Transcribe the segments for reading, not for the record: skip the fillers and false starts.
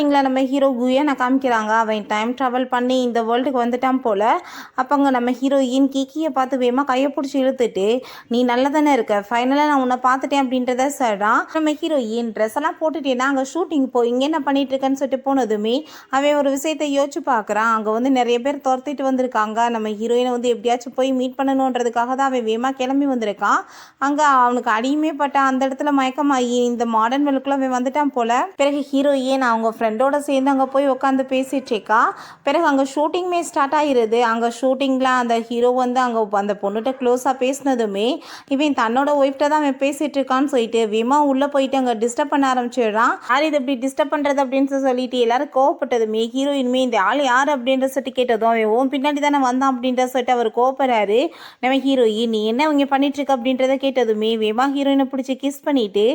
இங்கே நம்ம ஹீரோ குயனை காமிக்கிறாங்க. அவன் டைம் ட்ராவல் பண்ணி இந்த வேர்ல்டுக்கு வந்துட்டான் போல். அப்போங்க நம்ம ஹீரோயின் கிக்கியை பார்த்து வேகமாக கையை பிடிச்சி இழுத்துட்டு, நீ நல்லா தானே இருக்க, ஃபைனலாக நான் உன்னை பார்த்துட்டேன் அப்படின்றத சொல்கிறான். நம்ம ஹீரோயின் ட்ரெஸ் எல்லாம் போட்டுட்டேன்னா அங்கே ஷூட்டிங் போய் இங்கே என்ன பண்ணிட்டு இருக்கேன்னு சொல்லிட்டு போனதுமே அவன் ஒரு விஷயத்தை யோசிச்சு பார்க்குறான். அங்கே வந்து நிறைய பேர் துரத்திட்டு வந்திருக்காங்க. நம்ம ஹீரோயினை வந்து எப்படியாச்சும் போய் மீட் பண்ணணுன்றதுக்காக தான் அவன் வேகமாக கிளம்பி வந்திருக்கான். அங்கே அவனுக்கு அடியுமே பட்டான். அந்த இடத்துல மயக்கமாகி இந்த மாடர்ன் வேர்ல்டுக்குள்ள அவன் வந்துட்டான் போல். பிறகு ஹீரோயின் அவங்க ஃப்ரெண்டோட சேர்ந்து அங்கே போய் உட்காந்து பேசிகிட்ருக்கா. பிறகு அங்கே ஷூட்டிங்குமே ஸ்டார்ட் ஆகிடுது. அங்கே ஷூட்டிங்கில் அந்த ஹீரோ வந்து அங்கே அந்த பொண்ணுகிட்ட க்ளோஸாக பேசினதுமே இவன் தன்னோட ஒய்ஃப்ட்ட தான் அவன் பேசிகிட்டு இருக்கான்னு சொல்லிட்டு விமா உள்ளே போயிட்டு அங்கே டிஸ்டர்ப் பண்ண ஆரம்பிச்சிடுறான். யார் இது இப்படி டிஸ்டர்ப் பண்ணுறது அப்படின்னு சொல்லிட்டு எல்லாரும் கோவப்பட்டதுமே ஹீரோயின்மே இந்த ஆள் யார் அப்படின்ற சொல்லிட்டு கேட்டதும் அவன் ஓன் பின்னாடி தானே வந்தான் அப்படின்ற சொல்லிட்டு அவர் கோவப்படுறாரு. நம்ம ஹீரோயின் நீ என்ன இங்கே பண்ணிட்டுருக்க அப்படின்றத கேட்டதுமே விமா ஹீரோயினை பிடிச்சி கிஸ் பண்ணிவிட்டு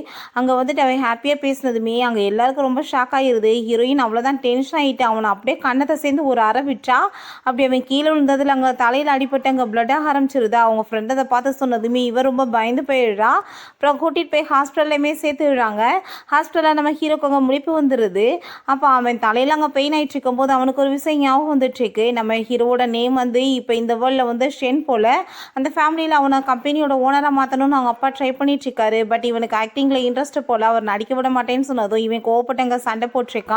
அங்கே வந்துட்டு அவன் ஹாப்பியாக பேசினதுமே அங்கே எல்லாருக்கும் ரொம்ப ஷாக் ஆகிடுது. ஹீரோயின் அவ்வளோதான் டென்ஷன் ஆகிட்டு அவனை அப்படியே கண்ணத்தை சேர்ந்து ஒரு அரை விட்டா. அப்படி அவன் கீழே விழுந்ததில் அங்கே தலையில் அடிப்பட்டு அங்கே பிளட்டாக ஆரம்பிச்சிருதா. அவங்க ஃப்ரெண்ட் அதை பார்த்து சொன்னதுமே இவர் ரொம்ப பயந்து போயிடுறா. அப்புறம் கூட்டிகிட்டு போய் ஹாஸ்பிட்டல்லையுமே சேர்த்து விடுறாங்க. ஹாஸ்பிட்டலில் நம்ம ஹீரோக்கு அங்கே முழிப்பு வந்துடுது. அப்போ அவன் தலையில் அங்கே பெயின் ஆகிட்டு இருக்கும்போது அவனுக்கு ஒரு விஷயம் ஞாபகம் வந்துட்டுருக்கு. நம்ம ஹீரோவோட நேம் வந்து இப்போ இந்த வேர்ல்டில் வந்து ஷென் போல். அந்த ஃபேமிலியில் அவனை கம்பெனியோட ஓனராக மாற்றணும்னு அவங்க அப்பா ட்ரை பண்ணிட்டுருக்காரு. பட் இவனுக்கு ஆக்டிங்கில் இன்ட்ரெஸ்ட் போல் அவர் நடிக்க விட மாட்டேன்னு சொன்னதும் இவன் கோவப்பட்டு அங்கே சண்டை போட்டிருக்கான்.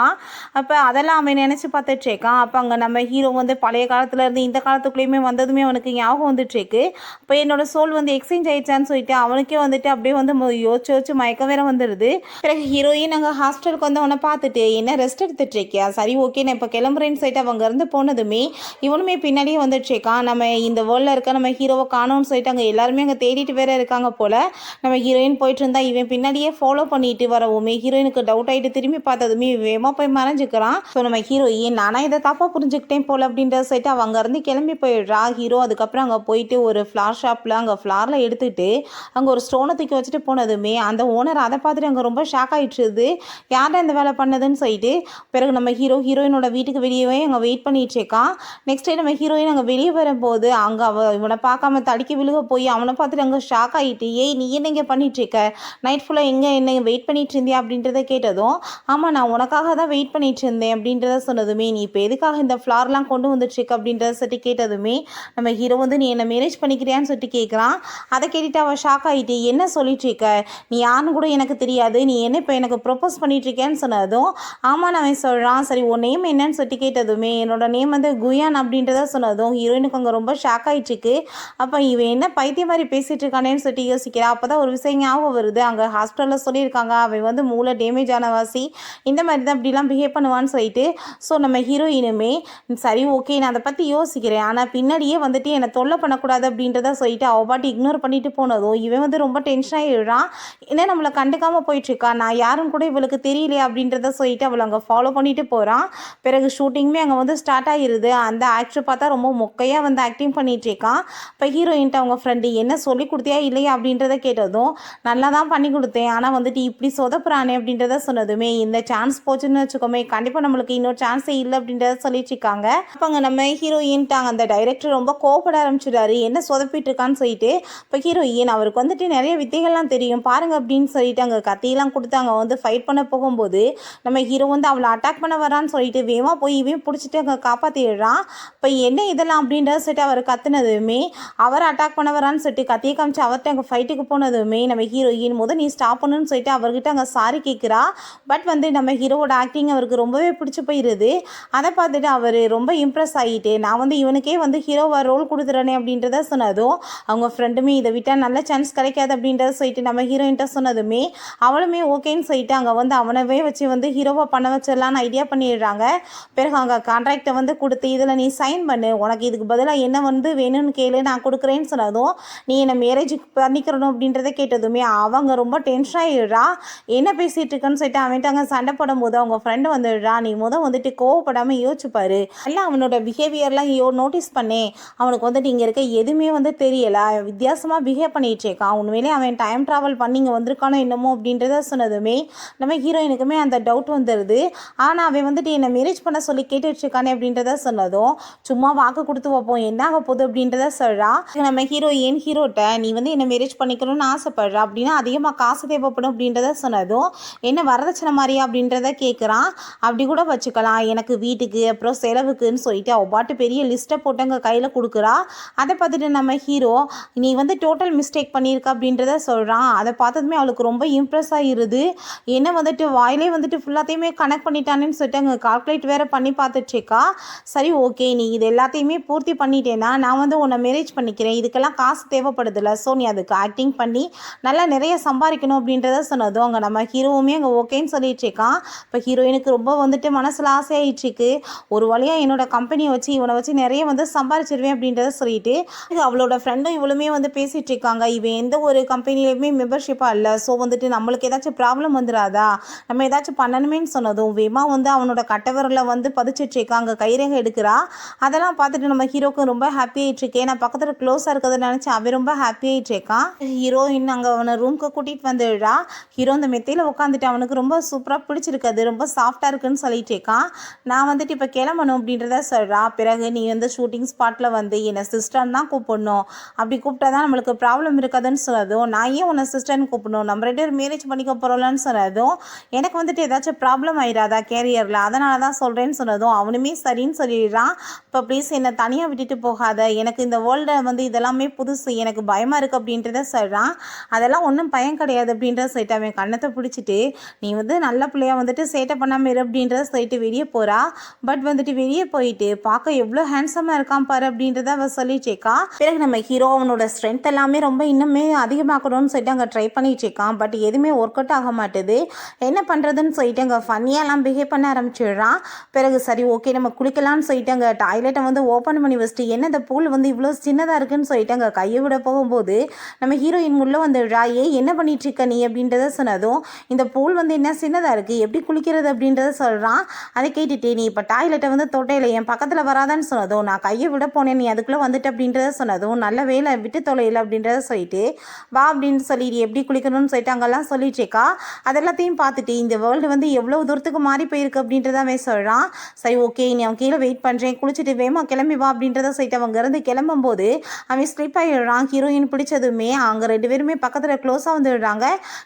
அப்போ அதெல்லாம் அவன் நினச்சி பார்த்துட்ருக்கான். அப்போ அங்கே நம்ம ஹீரோ வந்து பழைய காலத்துலேருந்து இந்த காலத்துக்குள்ளேயுமே வந்ததுமே அவனுக்கு ஞாபகம் வந்துட்டுருக்கு. அப்போ என்னோடய சோல் வந்து எக்ஸ்சேஞ்ச் ஆயிடுச்சான்னு சொல்லிட்டு அவனுக்கே வந்துட்டு அப்படியே வந்து யோசிச்சு மயக்கம் வேற வந்துடுது. பிறகு ஹீரோயின் அங்கே ஹாஸ்பிட்டலுக்கு வந்து அவனை பார்த்துட்டு என்ன ரெஸ்ட் எடுத்துட்ருக்கியா, சரி ஓகே நான் இப்போ கிளம்புறேன்னு சொல்லிட்டு அவங்க இருந்து போனதுமே இவனுமே பின்னாடியே வந்துட்டுருக்கான். நம்ம இந்த வேர்ல்டில் இருக்க நம்ம ஹீரோவை காணோன்னு சொல்லிட்டு அங்கே எல்லாருமே அங்கே தேடிட்டு வேற இருக்காங்க போல். நம்ம ஹீரோயின் போயிட்டு இருந்தா இவன் பின்னாடியே ஃபாலோ பண்ணிட்டு வரவுமே ஹீரோயினுக்கு டவுட் ஆகிட்டு திரும்பி பார்த்ததுமே வேகமாக போய் மறைஞ்சிக்கிறான். ஸோ நம்ம ஹீரோயின் நானா இதை தப்பாக புரிஞ்சுக்கிட்டேன் போல் அப்படின்ற சொல்லிட்டு அவங்க அங்கேருந்து கிளம்பி போயிடுறா. ஹீரோ அதுக்கப்புறம் அங்கே போயிட்டு ஒரு ஃப்ளார் ஷாப்பில் அங்கே ஃப்ளாரில் எடுத்துகிட்டு அங்கே ஒரு ஸ்டோனை தூக்கி வச்சுட்டு போனதுமே அந்த ஓனர் அதை பார்த்துட்டு அங்கே ரொம்ப ஷாக் ஆகிடுச்சுது. யார்டா இந்த வேலை பண்ணதுன்னு சொல்லிட்டு பிறகு நம்ம ஹீரோயினோட வீட்டுக்கு வெளியவே அங்கே வெயிட் பண்ணிட்டு இருக்கான். நெக்ஸ்ட் டே நம்ம ஹீரோயின் அங்கே வெளியே வரும்போது அங்கே இவனை பார்க்காம தடுக்கி விழுக போய் அவனை பார்த்துட்டு அங்கே ஷாக் ஆகிட்டு ஏய் நீ என்ன இங்கே பண்ணிட்டு இருக்க, நைட் ஃபுல்லாக எங்கே என்ன வெயிட் பண்ணிட்டு இருந்தியா அப்படின்றத கேட்டதும் ஆமாம் நான் உனக்காக தான் வெயிட் பண்ணிட்டு இருந்தேன் அப்படின்றத சொன்னதுமே நீ இப்போ எதுக்காக இந்த ஃப்ளார்லாம் கொண்டு வந்துட்டுருக்க அப்படின்றத சொல்லிட்டு கேட்டதுமே நம்ம ஹீரோ வந்து நீ என்னை மேரேஜ் பண்ணிக்கிறியான்னு சொல்லிட்டு கேட்குறான். அதை கேட்டுட்டு அவள் ஷாக் ஆகிட்டு என்ன சொல்லிட்டு இருக்க, நீ யாருன்னு கூட எனக்கு தெரியாது, நீ என்ன இப்போ எனக்கு ப்ரொப்போஸ் பண்ணிட்டு இருக்கேன்னு சொன்னதும் ஆமாம் நான் சொல்கிறான். சரி உன் நேம் என்னன்னு சொல்லிட்டு கேட்டதுமே என்னோட நேம் வந்து குயான் அப்படின்றத சொன்னதும் ஹீரோயினுக்கு அங்கே ரொம்ப ஷாக் ஆகிட்டுருக்கு. அப்போ இவன் என்ன பைத்திய மாதிரி பேசிகிட்டு இருக்கானேன்னு சொல்லிட்டு யோசிக்கிறா. அப்போ தான் ஒரு விஷயம் ஞாபகம் வருது. அங்கே ஹாஸ்பிட்டலில் சொல்லியிருக்காங்க அவன் வந்து மூளை டேமேஜ் ஆனவாசி இந்த மாதிரி தான் இப்படிலாம் பிஹேவ் பண்ணுவான்னு சொல்லிட்டு. ஸோ நம்ம ஹீரோயினுமே சரி ஓகே நான் அதை பற்றி யோசிக்கிறேன், ஆனால் பின்னாடியே வந்துட்டு என்னை தொல்லை பண்ணக்கூடாது அப்படின்றத சொல்லிட்டு அவள் பாட்டு இக்னோர் பண்ணிட்டு போனதும் இவன் வந்து ரொம்ப டென்ஷன் ஆகிடுறான். என்ன நம்மளை கண்டுக்காமல் போயிட்டுருக்கா, நான் யாரும் கூட இவளுக்கு தெரியலையே அப்படின்றத சொல்லிட்டு அவளை அங்கே ஃபாலோ பண்ணிட்டு போகிறான். பிறகு ஷூட்டிங்குமே அங்கே வந்து ஸ்டார்ட் ஆகிடுது. அந்த ஆக்டர் பார்த்தா ரொம்ப மொக்கையாக வந்து ஆக்டிங் பண்ணிட்டு இருக்கான். இப்போ ஹீரோயின்ட்டு அவங்க ஃப்ரெண்டு என்ன சொல்லி கொடுத்தியா இல்லையா அப்படின்றத கேட்டதும் நல்லா தான் பண்ணி கொடுத்தேன், ஆனால் வந்துட்டு இப்படி சொதப்புறானே அப்படின்றத சொன்னதுமே இந்த சான்ஸ் போச்சுன்னு வச்சுக்கோமே கண்டிப்பாக நம்மளுக்கு இன்னொரு சான்ஸே இல்லை அப்படின்றத சொல்லிட்டு இருக்காங்க. அப்போ அங்கே நம்ம ஹீரோயின்ட்டாங்க அந்த டைரக்டர் ரொம்ப கோவப்பட ஆரம்பிச்சிடாரு, என்ன சொதப்பிட்டு இருக்கான்னு சொல்லிட்டு. இப்போ ஹீரோயின் அவருக்கு வந்துட்டு நிறைய வித்தைகள்லாம் தெரியும் பாருங்க அப்படின்னு சொல்லிட்டு அங்கே கத்தியெல்லாம் கொடுத்து அங்கே வந்து ஃபைட் பண்ண போகும்போது நம்ம ஹீரோ வந்து அவளை அட்டாக் பண்ண வரான்னு சொல்லிட்டு வேகமாக போய் இவன் பிடிச்சிட்டு அங்கே காப்பாற்றிடுறான். இப்போ என்ன இதெல்லாம் அப்படின்றத சொல்லிட்டு அவர் கத்துனதுமே அவர் அட்டாக் பண்ண வரான்னு சொல்லிட்டு கத்தியை காமிச்சு அவர்கிட்ட அங்கே ஃபைட்டுக்கு போனதுமே நம்ம ஹீரோயின் நீ ஸ்டாப் பண்ணுன்னு சொல்லிட்டு அவர்கிட்ட அங்கே சாரி கேட்குறா. பட் வந்து நம்ம ஹீரோவோட ஆக்டிங் அவருக்கு ரொம்பவே பிடிச்சி போயிடுது. அதை பார்த்துட்டு அவர் ரொம்ப இம்ப்ரெஸ் ஆகிட்டு நான் வந்து இவனுக்கே வந்து ஹீரோவாக ரோல் கொடுத்துறேனே அப்படின்றத சொன்னதும் அவங்க ஃப்ரெண்டுமே இதை விட்டால் நல்ல சான்ஸ் கிடைக்காது அப்படின்றத சொல்லிட்டு நம்ம ஹீரோயின்ட்ட சொன்னதுமே அவளுமே ஓகேன்னு சொல்லிட்டு அங்கே வந்து அவனவே வச்சு வந்து ஹீரோவாக பண்ண வச்சிடலான்னு ஐடியா பண்ணிடுறாங்க. பிறகு அங்கே கான்ட்ராக்டை வந்து கொடுத்து இதில் நீ சைன் பண்ணு, உனக்கு இதுக்கு பதிலாக என்ன வந்து வேணும்னு கேளு நான் கொடுக்குறேன்னு சொன்னதும் நீ என்னை மேரேஜுக்கு பண்ணிக்கிறணும் அப்படின்றத கேட்டதுமே அவங்க ரொம்ப டென்ஷன் ஆகிடுறா. என்ன பேசிகிட்டு இருக்குன்னு சொல்லிட்டு அவன்ட்டு அங்கே சண்டை போடும்போது அவங்க ஃப்ரெண்டு வந்துடுறா. நீ வந்துட்டு கோவப்படாமல் யோசிச்சுப்பாரு, எல்லாம் அவனோட பிஹேவியர்லாம் நோட்டீஸ் பண்ணேன், அவனுக்கு வந்துட்டு இங்கே இருக்க எதுவுமே வந்து தெரியலை, வித்தியாசமாக பிஹேவ் பண்ணிகிட்டு இருக்கான், உண்மையிலே அவன் டைம் ட்ராவல் பண்ணி இங்கே வந்திருக்கானோ என்னமோ அப்படின்றத சொன்னதுமே நம்ம ஹீரோயினுக்குமே அந்த டவுட் வந்துடுது. ஆனால் அவன் வந்துட்டு என்னை மேரேஜ் பண்ண சொல்லி கேட்டுட்ருக்கானே அப்படின்றத சொன்னதும் சும்மா வாக்கு கொடுத்து வைப்போம் என்ன ஆக போகுது அப்படின்றத சொல்கிறா. நம்ம ஹீரோட்ட நீ வந்து என்னை மேரேஜ் பண்ணிக்கணும்னு ஆசைப்படுறா அப்படின்னா அதிகமாக காசு தேவைப்படும் அப்படின்றத சொன்னதும் என்ன வரதட்சணை மாதிரியா அப்படின்றத கேட்க கேட்குறான். அப்படி கூட வச்சுக்கலாம், எனக்கு வீட்டுக்கு அப்புறம் செலவுக்குன்னு சொல்லிட்டு அவள் பாட்டு பெரிய லிஸ்ட்டை போட்டு அங்கே கையில் கொடுக்குறா. அதை பார்த்துட்டு நம்ம ஹீரோ நீ வந்து டோட்டல் மிஸ்டேக் பண்ணியிருக்க அப்படின்றத சொல்கிறான். அதை பார்த்ததுமே அவளுக்கு ரொம்ப இம்ப்ரெஸ் ஆகிருது. என்ன வந்துட்டு வாயிலே வந்துட்டு ஃபுல்லாத்தையுமே கனெக்ட் பண்ணிட்டானேன்னு சொல்லிட்டு அங்கே கால்குலேட் வேறு பண்ணி பார்த்துட்ருக்கா. சரி ஓகே, நீ இது எல்லாத்தையுமே பூர்த்தி பண்ணிட்டேன்னா நான் வந்து உன்னை மேரேஜ் பண்ணிக்கிறேன், இதுக்கெல்லாம் காசு தேவைப்படுதில்ல, ஸோ நீ அதுக்கு ஆக்டிங் பண்ணி நல்லா நிறைய சம்பாதிக்கணும் அப்படின்றத சொன்னதும் அங்கே நம்ம ஹீரோவுமே அங்கே ஓகேன்னு சொல்லிட்டு இருக்கான். இப்போ ஹீரோயினுக்கு ரொம்ப வந்துட்டு மனசில் ஆசையாயிடுச்சுக்கு, ஒரு வழியாக என்னோட கம்பெனியை வச்சு இவனை வச்சு நிறைய வந்து சம்பாரிச்சிருவேன் அப்படின்றத சொல்லிட்டு அவளோட ஃப்ரெண்டும் இவளுமே வந்து பேசிகிட்டு இருக்காங்க. இவன் எந்த ஒரு கம்பெனிலையுமே மெம்பர்ஷிப்பாக இல்லை, ஸோ வந்துட்டு நம்மளுக்கு ஏதாச்சும் ப்ராப்ளம் வந்துடாதா, நம்ம ஏதாச்சும் பண்ணணுமேன்னு சொன்னதும் வேமா வந்து அவனோட கட்டவரில் வந்து பதிச்சிட்டு இருக்காங்க, கைரேகை எடுக்கிறா. அதெல்லாம் பார்த்துட்டு நம்ம ஹீரோக்கு ரொம்ப ஹாப்பி ஆகிட்டுருக்கேன். நான் பக்கத்தில் க்ளோஸாக இருக்கிறத நினச்சி அவன் ரொம்ப ஹாப்பி ஆகிட்டுருக்கான். ஹீரோயின் அங்கே அவனை ரூம்க்கு கூட்டிகிட்டு வந்துடுறா. ஹீரோ அந்த மெத்தையில் உட்காந்துட்டு அவனுக்கு ரொம்ப சூப்பராக பிடிச்சிருக்காது, ரொம்ப சாஃப்டாக இருக்குன்னு சொல்லிட்டு இருக்கான். நான் வந்துட்டு இப்போ கிளம்பணும் அப்படின்றத சொல்கிறா. பிறகு நீ வந்து ஷூட்டிங் ஸ்பாட்டில் வந்து என்னை சிஸ்டர்னு தான் கூப்பிடணும், அப்படி கூப்பிட்டா தான் நம்மளுக்கு ப்ராப்ளம் இருக்காதுன்னு சொன்னதும், நான் ஏன் உன்னை சிஸ்டர்னு கூப்பிடணும், நம்ம 2 பேரும் மேரேஜ் பண்ணிக்க போகிறோம்லன்னு சொன்னதும், எனக்கு வந்துட்டு ஏதாச்சும் ப்ராப்ளம் ஆயிடாதா கேரியரில், அதனால தான் சொல்கிறேன்னு சொன்னதும் அவனுமே சரின்னு சொல்லிடுறான். இப்போ ப்ளீஸ் என்னை தனியாக விட்டுட்டு போகாத, எனக்கு இந்த வேர்ல்டை வந்து இதெல்லாமே புதுசு, எனக்கு பயமாக இருக்குது அப்படின்றத சொல்கிறான். அதெல்லாம் ஒன்றும் பயம் கிடையாது அப்படின்றத சொல்லிட்டு அவன் கண்ணத்தை பிடிச்சிட்டு, நீ வந்து நல்ல பிள்ளையாக வந்துட்டு சேட்டை பண்ணாமல் இரு அப்படின்றத சொல்லிட்டு வெளியே போகிறா. பட் வந்துட்டு வெளியே போயிட்டு பார்க்க எவ்வளோ ஹேண்ட்ஸமாக இருக்கான் பாரு அப்படின்றத அவள் சொல்லிட்டேக்கா. பிறகு நம்ம ஹீரோ அவனோட ஸ்ட்ரென்த் எல்லாமே ரொம்ப இன்னுமே அதிகமாக்கணும்னு சொல்லிட்டு அங்கே ட்ரை பண்ணிட்டு இருக்கான். பட் எதுவுமே ஒர்க் அவுட் ஆக மாட்டுது. என்ன பண்ணுறதுன்னு சொல்லிட்டு அங்கே ஃபன்னியாலாம் பிஹேவ் பண்ண ஆரம்பிச்சிடுறான். பிறகு சரி ஓகே நம்ம குளிக்கலாம்னு சொல்லிட்டு அங்கே டாய்லெட்டை வந்து ஓப்பன் பண்ணி வச்சுட்டு, என்ன இந்த பூல் வந்து இவ்வளோ சின்னதாக இருக்குன்னு சொல்லிட்டு அங்கே கையை விட போகும்போது நம்ம ஹீரோயின் உள்ளே வந்துடுறா. என்ன பண்ணிட்டு இருக்க நீ அப்படின்றத சொன்னதும், இந்த பூல் வந்து என்ன சின்னதாக இருக்குது, எப்படி குளிக்கிறது அப்படின்றத சொல்கிறான். அதை கேட்டுட்டு, நீ இப்போ டாய்லெட்டை வந்து தொட்டையில் என் பக்கத்தில் வராதான்னு சொன்னதும், நான் கையை விட போனேன், நீ அதுக்குள்ளே வந்துட்டு அப்படின்றத சொன்னதும், நல்ல வேலை விட்டு தொலையில் அப்படின்றத சொல்லிட்டு வா அப்படின்னு சொல்லிட்டு எப்படி குளிக்கணும்னு சொல்லிட்டு அங்கெல்லாம் சொல்லிட்டுருக்கா. அதெல்லாத்தையும் பார்த்துட்டு இந்த வேர்ல்டு வந்து எவ்வளோ தூரத்துக்கு மாறி போயிருக்கு அப்படின்றத அவன் சொல்கிறான். சரி ஓகே நீ அவன் கீழே வெயிட் பண்ணுறேன், குளிச்சுட்டு வேமா கிளம்பி வா அப்படின்றத சொல்லிட்டு அவங்க இருந்து கிளம்பும்போது அவன் ஸ்லிப் ஆகிடுறான். ஹீரோயின் பிடிச்சதுமே அங்கே 2 பேருமே பக்கத்தில் க்ளோஸாக வந்துடுறாங்க.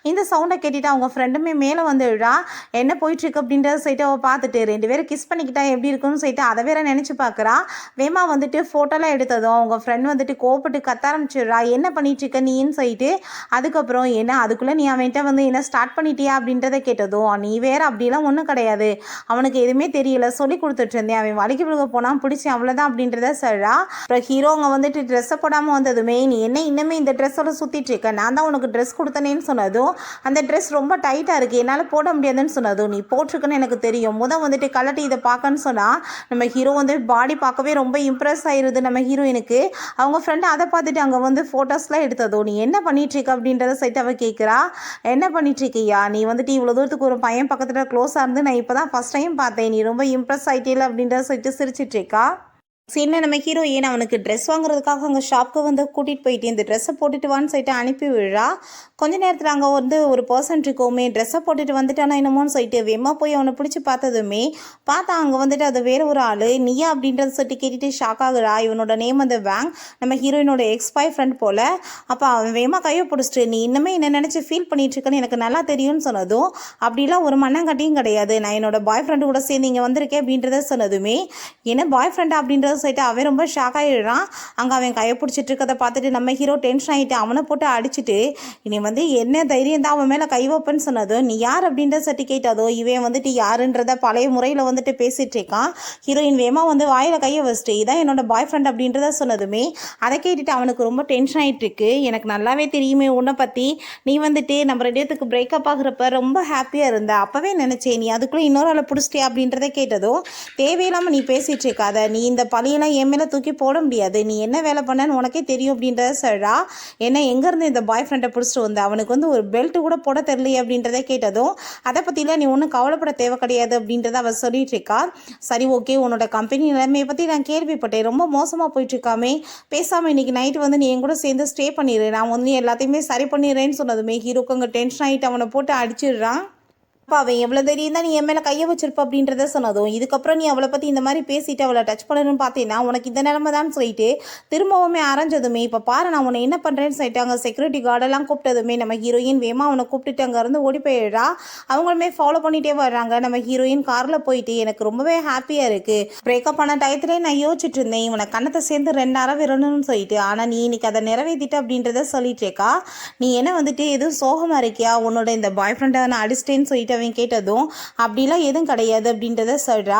இந்த சவுண்டை கேட்டுட்டு அவங்க ஃப்ரெண்டுமே மேலே வந்துடுறா. என்ன போயிட்டுருக்கு அப்படின்றத சொல்லிட்டு அவள் பார்த்துட்டு 2 பேரும் கிஸ் பண்ணிக்கிட்டா எப்படி இருக்குன்னு சொல்லிட்டு அதை வேற நினச்சி பார்க்குறா. வேமா வந்துட்டு ஃபோட்டோலாம் எடுத்ததும் அவங்க ஃப்ரெண்ட் வந்துட்டு கோவப்பட்டு கத்த ஆரம்பிச்சிடுறா. என்ன பண்ணிட்டு இருக்க நீன்னு சொல்லிட்டு. அதுக்கப்புறம் என்ன அதுக்குள்ளே நீ அவன்கிட்ட வந்து என்ன ஸ்டார்ட் பண்ணிட்டியா அப்படின்றத கேட்டதும், நீ வேற அப்படிலாம் ஒன்றும் கிடையாது, அவனுக்கு எதுவுமே தெரியல, சொல்லி கொடுத்துட்டு இருந்தேன், அவன் வலிக்கு விழுக போனால் பிடிச்சி அவ்வளோதான் அப்படின்றத சொல்கிறா. அப்புறம் ஹீரோ அவங்க வந்துட்டு ட்ரெஸ்ஸை போடாமல் வந்ததுமே, நீ என்ன இன்னுமே இந்த ட்ரெஸ்ஸோட சுற்றிட்டு இருக்க, நான் தான் உனக்கு ட்ரெஸ் கொடுத்தனேன்னு சொன்னதும், அந்த ட்ரெஸ் ரொம்ப டைட்டாக இருக்குது என்னால் போட முடியாதுன்னு சொன்னதும், நீ போட்டிருக்குன்னு எனக்கு தெரியும், வந்துட்டு கலட்டி இதை பார்க்கன்னு சொன்னால் நம்ம ஹீரோ வந்து பாடி பார்க்கவே ரொம்ப இம்ப்ரெஸ் ஆயிடுது நம்ம ஹீரோயினுக்கு. அவங்க ஃப்ரெண்டு அதை பார்த்துட்டு அங்கே வந்து ஃபோட்டோஸ்லாம் எடுத்ததோ, நீ என்ன பண்ணிகிட்ருக்க அப்படின்றத சைட்டு அவள் கேட்குறா. என்ன பண்ணிகிட்ருக்கியா, நீ வந்துட்டு இவ்வளோ தூரத்துக்கு ஒரு பையன் பக்கத்தில் க்ளோஸாக இருந்து நான் இப்போ தான் ஃபஸ்ட் டைம் பார்த்தேன், நீ ரொம்ப இம்ப்ரெஸ் ஆகிட்டே அப்படின்றத சொல்லிட்டு சிரிச்சிட்ருக்கா. சரி நம்ம ஹீரோ ஏன் அவனுக்கு ட்ரெஸ் வாங்குறதுக்காக அங்கே ஷாப்புக்கு வந்து கூட்டிகிட்டு போயிட்டு இந்த ட்ரெஸ்ஸை போட்டுட்டு வான்னு சொல்லிட்டு அனுப்பி விடுறா. கொஞ்ச நேரத்தில் அங்கே வந்து ஒரு பர்சன் இருக்கோமே ட்ரெஸ்ஸை போட்டுட்டு வந்துட்டானா என்னமோன்னு சொல்லிட்டு வெம்மா போய் அவனை பிடிச்சி பார்த்ததுமே பார்த்தா அங்கே வந்துட்டு அது வேறு ஒரு ஆள், நீயா அப்படின்றத சொல்லிட்டு கேட்டுட்டு ஷாக் ஆகுறா. இவனோட நேம் அந்த வேங், நம்ம ஹீரோயினோட எக்ஸ் பாய் ஃப்ரெண்ட் போல். அப்போ அவன் வேமா கையை பிடிச்சிட்டு, நீ இன்னமே என்ன நினச்சி ஃபீல் பண்ணிகிட்ருக்கன்னு எனக்கு நல்லா தெரியும்னு சொன்னதும், அப்படிலாம் ஒரு மண்ணாங்கட்டியும் கிடையாது, நான் என்னோட பாய் ஃப்ரெண்டு கூட சேர்ந்து இங்கே வந்திருக்கேன் அப்படின்றத சொன்னதுமே, என்ன பாய் ஃப்ரெண்டா அப்படின்றத சொல்லிட்டு அவன் ரொம்ப ஷாக் ஆகிடுறான். அங்கே அவன் கையை பிடிச்சிட்டு இருக்கதை பார்த்துட்டு நம்ம ஹீரோ டென்ஷன் ஆகிட்டு அவனை போட்டு அடிச்சுட்டு, இனி வந்து என்ன தைரியம் தான் அவன் மேலே கை வைப்பேன்னு சொன்னதும், நீ யார் அப்படின்ற சட்டி கேட்டதோ, இவன் வந்துட்டு யாருன்றத பழைய முறையில் வந்துட்டு பேசிகிட்டு இருக்கான். ஹீரோயின் வேமா வந்து வாயில் கையை வச்சுட்டு, இதான் என்னோட பாய் ஃப்ரெண்ட் அப்படின்றத சொன்னதுமே அதை கேட்டுட்டு அவனுக்கு ரொம்ப டென்ஷன் ஆகிட்டு இருக்கு. எனக்கு நல்லாவே தெரியுமே உன்னை பற்றி, நீ வந்துட்டு நம்ம 2 பேத்துக்கு பிரேக்கப் ஆகுறப்ப ரொம்ப ஹாப்பியாக இருந்த, அப்போவே நினச்சேன் நீ அதுக்குள்ளே இன்னொரு ஆளை பிடிச்சிட்டே அப்படின்றத கேட்டதோ, தேவையில்லாமல் நீ பேசிகிட்டு இருக்காத, நீ இந்த பழியெல்லாம் என் மேலே தூக்கி போட முடியாது, நீ என்ன வேலை பண்ணன்னு உனக்கே தெரியும் அப்படின்றத சொல்கிறா. ஏன்னா எங்கேருந்து இந்த பாய் ஃப்ரெண்டை பிடிச்சிட்டு வந்து அவனுக்கு வந்து ஒரு பெல்ட்டு கூட போட தெரியலையே அப்படின்றத கேட்டதும், அதை பற்றிலாம் நீ ஒன்றும் கவலைப்பட தேவை கிடையாது அப்படின்றத அவள் சொல்லிட்டு இருக்கா. சரி ஓகே உன்னோட கம்பெனி நிலைமையை பற்றி நான் கேள்விப்பட்டேன், ரொம்ப மோசமாக போயிட்டுருக்காமே, பேசாமல் இன்றைக்கி நைட்டு வந்து நீ என் கூட சேர்ந்து ஸ்டே பண்ணிடு, நான் வந்து எல்லாத்தையுமே சரி பண்ணிடுறேன்னு சொன்னதுமே ஹீரோக்கு அங்கே டென்ஷன் ஆகிட்டு அவனை போட்டு அடிச்சிடுறான். அப்பா அவன் எவ்வளோ தைரியம் தான் நீ என் மேலே கையை வச்சிருப்ப அப்படின்றத சொன்னதும், இதுக்கப்புறம் நீ அவளை பற்றி இந்த மாதிரி பேசிட்டு அவளை டச் பண்ணணும்னு பார்த்தீங்கன்னா உனக்கு இந்த நிலமை தான் சொல்லிட்டு திரும்பவுமே அரைஞ்சதுமே, இப்போ பாரு நான் உன்னை என்ன பண்ணுறேன்னு சொல்லிட்டு அங்கே செக்யூரிட்டி கார்டெல்லாம் கூப்பிட்டதுமே நம்ம ஹீரோயின் வேமா அவனை கூப்பிட்டுட்டு அங்கேருந்து ஓடி போயிடுறா. அவங்களுமே ஃபாலோ பண்ணிகிட்டே வர்றாங்க. நம்ம ஹீரோயின் காரில் போயிட்டு எனக்கு ரொம்பவே ஹாப்பியாக இருக்குது, பிரேக்கப் பண்ண டயத்துலேயே நான் யோசிச்சுட்டு இருந்தேன் இவனை கண்ணத்தை சேர்ந்து 2 அரை விரணும்னு சொல்லிட்டு, ஆனால் நீ இன்னைக்கு அதை நிறைவேற்றிட்ட அப்படின்றத சொல்லிட்டேக்கா. நீ என்ன வந்துட்டு எதுவும் சோகமாக இருக்கியா, உன்னோட இந்த பாய் ஃப்ரெண்டை நான் அடிச்சிட்டேன்னு சொல்லிட்டு அவன் கேட்டதும், அப்படிலாம் எதுவும் கிடையாது அப்படின்றத சொல்கிறா.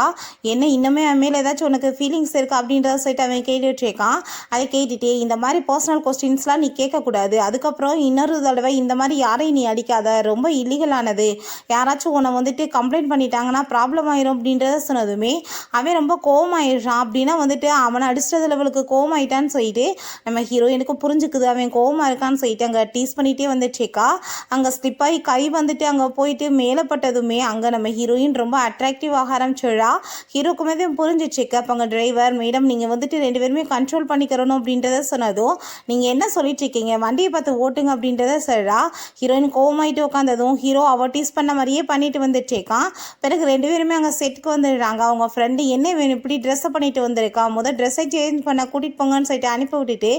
என்ன இன்னுமே அவன் மேலே ஏதாச்சும் உனக்கு ஃபீலிங்ஸ் இருக்கா அப்படின்றத சொல்லிட்டு அவன் கேட்டுட்ருக்கான். அதை கேட்டுட்டு இந்த மாதிரி பர்சனல் கொஸ்டின்ஸ்லாம் நீ கேட்கக்கூடாது, அதுக்கப்புறம் இன்னொரு தடவை இந்த மாதிரி யாரையும் நீ அடிக்காத, ரொம்ப இல்லீகலானது, யாராச்சும் உன்னை வந்துட்டு கம்ப்ளைண்ட் பண்ணிட்டாங்கன்னா ப்ராப்ளம் ஆயிரும் அப்படின்றத சொன்னதுமே அவன் ரொம்ப கோவமாயிடுறான். அப்படின்னா வந்துட்டு அவனை அடிச்சது லெவலுக்கு கோவமாயிட்டான்னு சொல்லிட்டு நம்ம ஹீரோயினுக்கு புரிஞ்சுக்குது அவன் கோவமாக இருக்கான்னு சொல்லிட்டு அங்கே டீஸ் பண்ணிகிட்டே வந்துட்டுருக்கா. அங்கே ஸ்லிப்பாகி கை வந்துட்டு அங்கே போயிட்டு மேலே பட்டதுமே அங்கே நம்ம ஹீரோயின் ரொம்ப அட்ராக்டிவ் ஆக ஆரம்பிச்சிடா. ஹீரோக்குமே தான் புரிஞ்சிச்சுக்க. அப்போ அங்கே டிரைவர் மேடம் நீங்கள் வந்துட்டு 2 பேருமே கண்ட்ரோல் பண்ணிக்கிறணும் அப்படின்றத சொன்னதும், நீங்கள் என்ன சொல்லிட்டு இருக்கீங்க, வண்டியை பார்த்து ஓட்டுங்க அப்படின்றத சொல்கிறா. ஹீரோயின் கோவமாயிட்டு உட்காந்ததும் ஹீரோ அவள் டீஸ் பண்ண மாதிரியே பண்ணிட்டு வந்துட்டேக்கான். பிறகு 2 பேருமே அங்கே செட்டுக்கு வந்துடுறாங்க. அவங்க ஃப்ரெண்டு என்ன வேணும் இப்படி ட்ரெஸ்ஸை பண்ணிட்டு வந்திருக்கான், முதல் ட்ரெஸ்ஸை சேஞ்ச் பண்ண கூட்டிகிட்டு போங்கன்னு சொல்லிட்டு அனுப்பி விட்டுட்டு,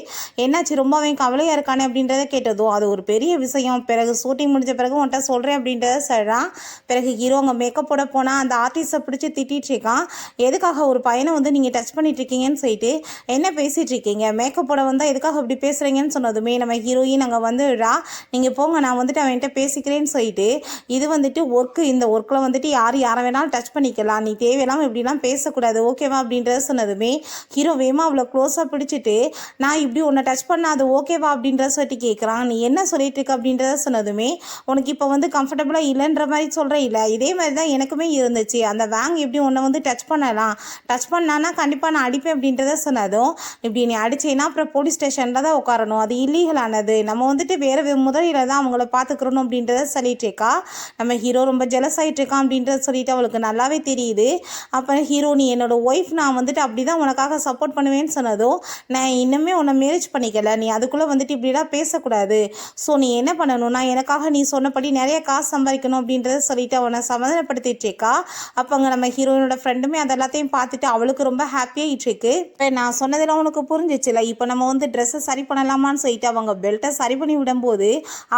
என்னாச்சு ரொம்ப அவன் கவலையாக இருக்கானே அப்படின்றத கேட்டதும், அது ஒரு பெரிய விஷயம், பிறகு ஷூட்டிங் முடிஞ்ச பிறகு உன்ட்ட சொல்கிறேன் அப்படின்றத சொல்கிறான். பிறகு ஹீரோ அங்கே மேக்கப் போட போனால் அந்த ஆர்டிஸ்ட்டை பிடிச்சி திட்டிகிட்டு இருக்கான். எதுக்காக ஒரு பையனை வந்து நீங்கள் டச் பண்ணிட்டு இருக்கீங்கன்னு சொல்லிட்டு, என்ன பேசிகிட்டு இருக்கீங்க, மேக்கப் போட வந்தால் எதுக்காக இப்படி பேசுகிறீங்கன்னு சொன்னதுமே நம்ம ஹீரோயின் அங்கே வந்துடுறா. நீங்கள் போங்க நான் வந்துட்டு அவன்கிட்ட பேசிக்கிறேன்னு சொல்லிட்டு, இது வந்துட்டு ஒர்க்கு, இந்த ஒர்க்கில் வந்துட்டு யாரை வேணாலும் டச் பண்ணிக்கலாம், நீ தேவையில்லாமல் இப்படிலாம் பேசக்கூடாது ஓகேவா அப்படின்றத சொன்னதுமே ஹீரோ வேமா அவ்வளோ க்ளோஸாக பிடிச்சிட்டு, நான் இப்படி உன்னை டச் பண்ணால் அது ஓகேவா அப்படின்றத சொல்லிட்டு கேட்குறான். நீ என்ன சொல்லிட்டு இருக்க அப்படின்றத சொன்னதுமே, உனக்கு இப்போ வந்து கம்ஃபர்டபுளாக இல்லைன்ற மாதிரி சொல்கிறேன் இல்லை, இதே மாதிரி தான் எனக்குமே இருந்துச்சு, அந்த வேங் எப்படி உன்னை வந்து டச் பண்ணலாம், டச் பண்ணான்னா கண்டிப்பாக நான் அடிப்பேன் அப்படின்றத சொன்னதும், இப்படி நீ அடிச்சேன்னா அப்புறம் போலீஸ் ஸ்டேஷனில் தான் உட்காரணும், அது இல்லீகலானது, நம்ம வந்துட்டு வேறு முதலில் தான் அவங்கள பார்த்துக்கிறணும் அப்படின்றத சொல்லிட்டு இருக்கா. நம்ம ஹீரோ ரொம்ப ஜெலஸ் ஆகிட்டு இருக்கான் அப்படின்றத சொல்லிட்டு அவளுக்கு நல்லாவே தெரியுது. அப்போ ஹீரோ நீ என்னோட ஒய்ஃப், நான் வந்துட்டு அப்படி தான் உனக்காக சப்போர்ட் பண்ணுவேன்னு சொன்னதும், நான் இன்னுமே உன்னை மேரேஜ் பண்ணிக்கல, நீ அதுக்குள்ளே வந்துட்டு இப்படிலாம் பேசக்கூடாது, ஸோ நீ என்ன பண்ணணும்னா எனக்காக நீ சொன்னபடி நிறைய காசு சம்பாதிக்கணும் அப்படின்றத சொல்லிட்டு அவனை சமாதானப்படுத்திட்டு இருக்கா. அப்போ அங்கே நம்ம ஹீரோயினோட ஃப்ரெண்டுமே அதெல்லாத்தையும் பார்த்துட்டு அவளுக்கு ரொம்ப ஹாப்பியாகிட்டு இருக்கு. இப்போ நான் சொன்னதெல்லாம் உனக்கு புரிஞ்சிச்சுல, இப்போ நம்ம வந்து ட்ரெஸ்ஸை சரி பண்ணலாமான்னு சொல்லிட்டு அவங்க பெல்ட்டை சரி பண்ணி விடும்போது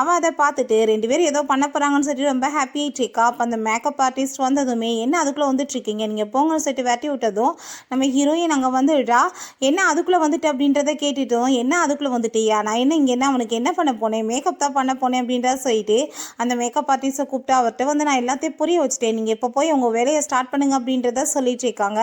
அவள் அதை பார்த்துட்டு 2 பேரும் ஏதோ பண்ண போகிறாங்கன்னு சொல்லிட்டு ரொம்ப ஹாப்பியாகிட்டு இருக்கா. அப்போ அந்த மேக்கப் ஆர்டிஸ்ட் வந்ததுமே என்ன அதுக்குள்ளே வந்துட்டு இருக்கீங்க, நீங்கள் போங்கன்னு சொல்லிட்டு வெட்டி விட்டதும் நம்ம ஹீரோயின் அங்கே வந்துடுறா. என்ன அதுக்குள்ளே வந்துட்டு அப்படின்றத கேட்டுட்டோம், என்ன அதுக்குள்ளே வந்துட்டியா, நான் என்ன இங்கே என்ன அவனுக்கு என்ன பண்ண போனேன், மேக்கப் தான் பண்ண போனேன் அப்படின்றத சொல்லிட்டு அந்த மேக்கப் ஆர்டிஸ்ட்டை கூப்பிட்டு அவர்கிட்ட வந்து நான் எல்லாத்தையும் புரிய வச்சுட்டேன், நீங்கள் இப்போ போய் உங்கள் வேலையை ஸ்டார்ட் பண்ணுங்க அப்படின்றத சொல்லிட்டு இருக்காங்க.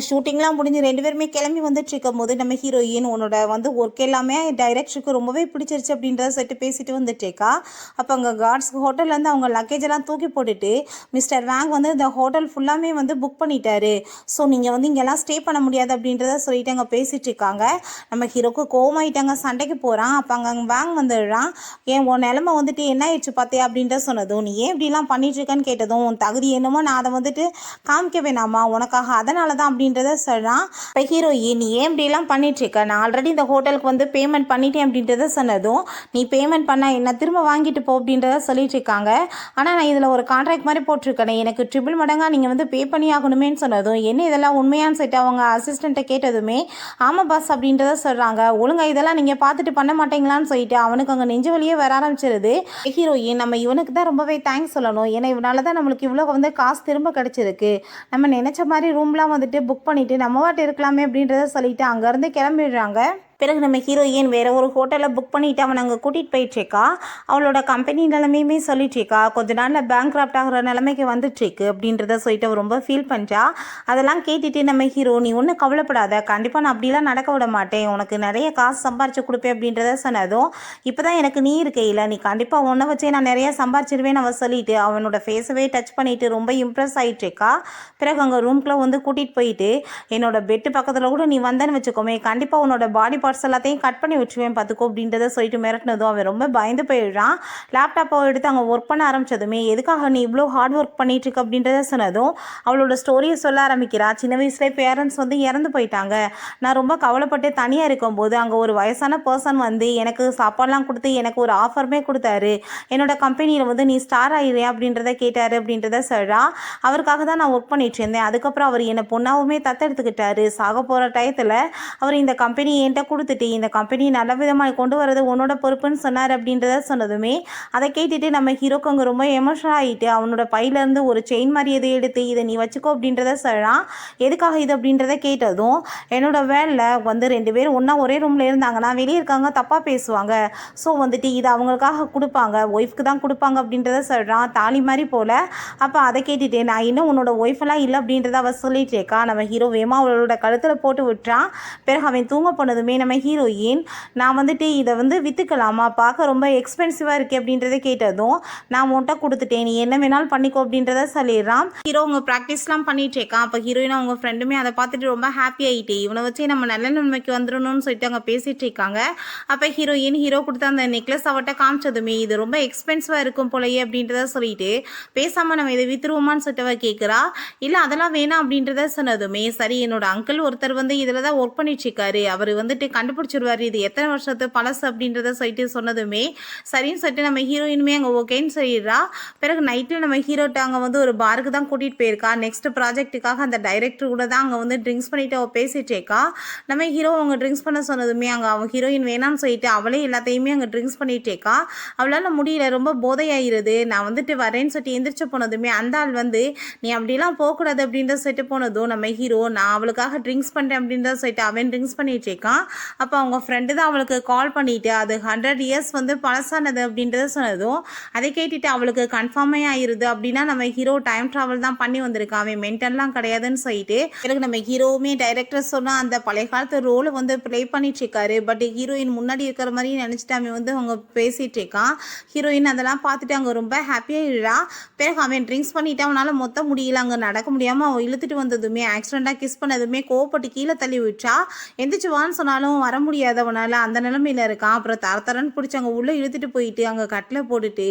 ஷூட்டிங்லாம் முடிஞ்சு 2 பேருமே கிளம்பி வந்துட்டு இருக்கும் போது நம்ம ஹீரோயின் உன்னோட வந்து ஒர்க் எல்லாமே டைரக்டருக்கு ரொம்பவே பிடிச்சிருச்சு அப்படின்றத சொல்லிட்டு பேசிட்டு வந்துட்டு இருக்கா. அப்போ அங்கே கார்ட்ஸ் ஹோட்டல்லேருந்து அவங்க லக்கேஜ் எல்லாம் தூக்கி போட்டுட்டு மிஸ்டர் வேங் வந்து இந்த ஹோட்டல் ஃபுல்லாமே வந்து புக் பண்ணிட்டாரு, ஸோ நீங்கள் வந்து இங்கெல்லாம் ஸ்டே பண்ண முடியாது அப்படின்றத சொல்லிட்டு அங்கே பேசிட்டு இருக்காங்க. நம்ம ஹீரோக்கு கோவமாயிட்டாங்க, சண்டைக்கு போகிறான். அப்போ அங்கே வேங் வந்துடுறான். ஏன் உன் நிலமை வந்துட்டு என்ன ஆயிடுச்சு பார்த்தியா அப்படின்ற சொன்னதும், நீ ஏன் இப்படிலாம் பண்ணிட்டு இருக்கன்னு கேட்டதும், உன் தகுதி என்னமோ நான் அதை வந்துட்டு காமிக்க வேணாமா உனக்காக, அதனால தான் அப்படின்றத சொல்கிறான். இப்போ ஹீரோயின் நீ ஏன் இப்படிலாம் பண்ணிட்டு இருக்க, நான் ஆல்ரெடி இந்த ஹோட்டலுக்கு வந்து பேமெண்ட் பண்ணிட்டேன் அப்படின்றத சொன்னதும், நீ பேமெண்ட் பண்ண என்ன திரும்ப வாங்கிட்டு போ அப்படின்றத சொல்லிட்டு இருக்காங்க. ஆனால் நான் இதில் ஒரு கான்ட்ராக்ட் மாதிரி போட்டிருக்கேன், எனக்கு ட்ரிபிள் மடங்காக நீங்கள் வந்து பே பண்ணி ஆகணுமேன்னு சொன்னதும், என்ன இதெல்லாம் உண்மையான்னு சொல்லிட்டு அவங்க அசிஸ்டண்ட்டை கேட்டதுமே ஆமாம் பாஸ் அப்படின்றத சொல்கிறாங்க. ஒழுங்காக இதெல்லாம் நீங்கள் பார்த்துட்டு பண்ண மாட்டீங்களான்னு சொல்லிட்டு அவனுக்கு அங்கே நெஞ்சு வலியே வர ஆரம்பிச்சிருது. ஹீரோயின் நம்ம இவனுக்கு தான் ரொம்பவே தேங்க்ஸ் சொல்லணும், ஏன்னா இவனால தான் நம்மளுக்கு இவ்வளோ வந்து காசு திரும்ப கிடச்சிருக்கு, நம்ம நினச்ச மாதிரி ரூம்லாம் வந்துட்டு புக் பண்ணிவிட்டு நம்ம வாட்டு இருக்கலாமே அப்படின்றத சொல்லிட்டு அங்கேருந்து கிளம்பிடுறாங்க. பிறகு நம்ம ஹீரோயின் வேறு ஒரு ஹோட்டலில் புக் பண்ணிவிட்டு அவனை அங்கே கூட்டிகிட்டு போயிட்டுருக்கா. அவளோட கம்பெனி நிலைமையுமே சொல்லிட்டுருக்கா, கொஞ்ச நாளில் பேங்க் கிராஃப்ட் ஆகிற நிலைமைக்கு வந்துட்டுருக்கு அப்படின்றத சொல்லிட்டு அவள் ரொம்ப ஃபீல் பண்ணிட்டா. அதெல்லாம் கேட்டுட்டு நம்ம ஹீரோ நீ ஒன்றும் கவலைப்படாத, கண்டிப்பாக நான் அப்படிலாம் நடக்க விட மாட்டேன், உனக்கு நிறைய காசு சம்பாரிச்சு கொடுப்பேன் அப்படின்றத சொன்னதும், இப்போ தான் எனக்கு நீ இருக்கையில் நீ கண்டிப்பாக ஒன்றை வச்சே நான் நிறைய சம்பாரிச்சிருவேன்னு அவள் சொல்லிட்டு அவனோட ஃபேஸவே டச் பண்ணிவிட்டு ரொம்ப இம்ப்ரெஸ் ஆகிட்டுருக்கா. பிறகு அங்கே ரூம்குள்ளே வந்து கூட்டிகிட்டு போயிட்டு என்னோட பெட்டு பக்கத்தில் கூட நீ வந்தேன்னு வச்சுக்கோமே, கண்டிப்பாக உன்னோட பாடி பர்ஸ் எல்லாத்தையும் கட் பண்ணி வச்சுருவேன் பார்த்துக்கோ அப்படின்றத சொல்லிட்டு மிரட்டினதும் அவன் ரொம்ப பயந்து போயிடுறான். லேப்டாப்பை எடுத்து அங்கே ஒர்க் பண்ண ஆரம்பித்ததுமே எதுக்காக நீ இவ்வளோ ஹார்ட் ஒர்க் பண்ணிகிட்ருக்கு அப்படின்றத சொன்னதும் அவளோட ஸ்டோரியை சொல்ல ஆரம்பிக்கிறா. சின்ன வயசுலேயே பேரண்ட்ஸ் வந்து இறந்து போயிட்டாங்க. நான் ரொம்ப கவலைப்பட்டு தனியாக இருக்கும்போது அங்கே ஒரு வயசான பர்சன் வந்து எனக்கு சாப்பாடெலாம் கொடுத்து எனக்கு ஒரு ஆஃபருமே கொடுத்தாரு. என்னோடய கம்பெனியில் வந்து நீ ஸ்டார் ஆகிறியா அப்படின்றத கேட்டார் அப்படின்றத சொல்கிறா. அவருக்காக தான் நான் ஒர்க் பண்ணிட்டு இருந்தேன். அதுக்கப்புறம் அவர் என்னை பொண்ணாவுமே தத்தெடுத்துக்கிட்டாரு. சாக போகிற டயத்தில் அவர் இந்த கம்பெனி என்கிட்ட கொடுத்துட்டு இந்த கம்பெனி நல்ல விதமாக கொண்டு வரது உன்னோட பொறுப்புன்னு சொன்னார் அப்படின்றத சொன்னதுமே அதை கேட்டுட்டு நம்ம ஹீரோக்கு அங்கே ரொம்ப எமோஷனல் ஆகிட்டு அவனோட பையிலேருந்து ஒரு செயின் மாதிரி எதை எடுத்து இதை நீ வச்சுக்கோ அப்படின்றத சொல்லலாம். எதுக்காக இது அப்படின்றத கேட்டதும் என்னோட வேலில் வந்து 2 பேரும் ஒன்றா ஒரே ரூமில் இருந்தாங்கன்னா வெளியே இருக்காங்க தப்பாக பேசுவாங்க. ஸோ வந்துட்டு இது அவங்களுக்காக கொடுப்பாங்க, ஒய்ஃப்க்கு தான் கொடுப்பாங்க அப்படின்றத சொல்கிறான். தாலி மாதிரி போல். அப்போ அதை கேட்டுட்டு நான் இன்னும் உன்னோட ஒய்ஃபெல்லாம் இல்லை அப்படின்றத அவள் சொல்லிட்டு இருக்கா. நம்ம ஹீரோ வேமா அவளோட கழுத்தில் போட்டு விட்டுறான். பிறகு அவன் தூங்க போனதுமே நம்ம ஹீரோயின் நான் வந்துட்டு இதை வந்து விற்றுக்கலாமா, பார்க்க ரொம்ப எக்ஸ்பென்சிவாக இருக்குது அப்படின்றத கேட்டதும் நான் உன்கிட்ட கொடுத்துட்டேன், நீ என்ன வேணாலும் பண்ணிக்கோ அப்படின்றத சொல்லிடுறான். ஹீரோ அவங்க ப்ராக்டிஸ்லாம் பண்ணிட்டு இருக்கான். அப்போ ஹீரோயின் அவங்க ஃப்ரெண்டுமே அதை பார்த்துட்டு ரொம்ப ஹாப்பி ஆகிட்டு இவனை வச்சு நம்ம நல்ல நன்மைக்கு வந்துடணும்னு சொல்லிட்டு அங்கே பேசிகிட்டு இருக்காங்க. அப்போ ஹீரோ கொடுத்த அந்த நெக்லஸ் அவட்ட காமிச்சதுமே இது ரொம்ப எக்ஸ்பென்சிவாக இருக்கும் போலயே அப்படின்றத சொல்லிட்டு பேசாமல் நம்ம இதை விற்றுருவோமான்னு சொல்லிட்டு அவ கேட்குறா. இல்லை அதெல்லாம் வேணாம் அப்படின்றத சொன்னதுமே சரி என்னோட அங்கிள் ஒருத்தர் வந்து இதில் தான் ஒர்க் பண்ணிட்டு இருக்காரு, அவர் வந்துட்டு கண்டுபிடிச்சிருவார் இது எத்தனை வருஷத்து பழசு அப்படின்றத சொல்லிட்டு சொன்னதுமே சரின்னு சொல்லிட்டு நம்ம ஹீரோயினுமே அங்கே ஓகேன்னு சொல்லிடுறா. பிறகு நைட்டில் நம்ம ஹீரோட்ட அங்கே வந்து ஒரு பாருக்கு தான் கூட்டிகிட்டு போயிருக்கா. நெக்ஸ்ட் ப்ராஜெக்ட்டுக்காக அந்த டைரக்டர் கூட தான் அங்கே வந்து ட்ரிங்க்ஸ் பண்ணிவிட்டு அவள் பேசிகிட்டு இருக்கா. நம்ம ஹீரோ அவங்க ட்ரிங்க்ஸ் பண்ண சொன்னதுமே அங்கே அவன் ஹீரோயின் வேணாம்னு சொல்லிட்டு அவளே எல்லாத்தையுமே அங்கே ட்ரிங்க்ஸ் பண்ணிகிட்டு இருக்கா. அவளால் முடியல, ரொம்ப போதையாயிருது. நான் வந்துட்டு வரேன்னு சொல்லிட்டு எந்திரிச்சு போனதுமே அந்த ஆள் வந்து நீ அப்படிலாம் போகக்கூடாது அப்படின்றத சொல்லிட்டு போனதும் நம்ம ஹீரோ நான் அவளுக்காக ட்ரிங்க்ஸ் பண்ணுறேன் அப்படின்றத சொல்லிட்டு அவன் ட்ரிங்க்ஸ் பண்ணிட்டு இருக்கான். அப்போ அவங்க ஃப்ரெண்டு தான் அவளுக்கு கால் பண்ணிவிட்டு அது 100 இயர்ஸ் வந்து பழசானது அப்படின்றத சொன்னதும் அதை கேட்டுட்டு அவளுக்கு கன்ஃபார்மே ஆயிடுது. அப்படின்னா நம்ம ஹீரோ டைம் ட்ராவல் தான் பண்ணி வந்திருக்கான், அவன் மென்டல்லாம் கிடையாதுன்னு சொல்லிட்டு எனக்கு நம்ம ஹீரோவுமே டைரக்டர் சொன்னால் அந்த பழைய காலத்து ரோலை வந்து ப்ளே பண்ணிட்டு இருக்காரு. பட் ஹீரோயின் முன்னாடி இருக்கிற மாதிரி நினச்சிட்டு அவன் வந்து அவங்க பேசிகிட்டு இருக்கான். ஹீரோயின் அதெல்லாம் பார்த்துட்டு அங்கே ரொம்ப ஹாப்பியாகிடுறா. பிறகு அவன் ட்ரிங்க்ஸ் பண்ணிவிட்டு அவனால் மொத்த முடியல, அங்கே நடக்க முடியாமல் அவன் இழுத்துட்டு வந்ததுமே ஆக்சிடெண்ட்டாக கிஸ் பண்ணதுமே கோவப்பட்டு கீழே தள்ளி விட்டா. எந்திரிச்சு வான்னு சொன்னாலும் வர முடியாது, அவனால் அந்த நிலமையில இருக்கான். அப்புறம் தரன்னு பிடிச்சி அங்கே உள்ளே இழுத்துட்டு போயிட்டு அங்கே கட்டில் போட்டுட்டு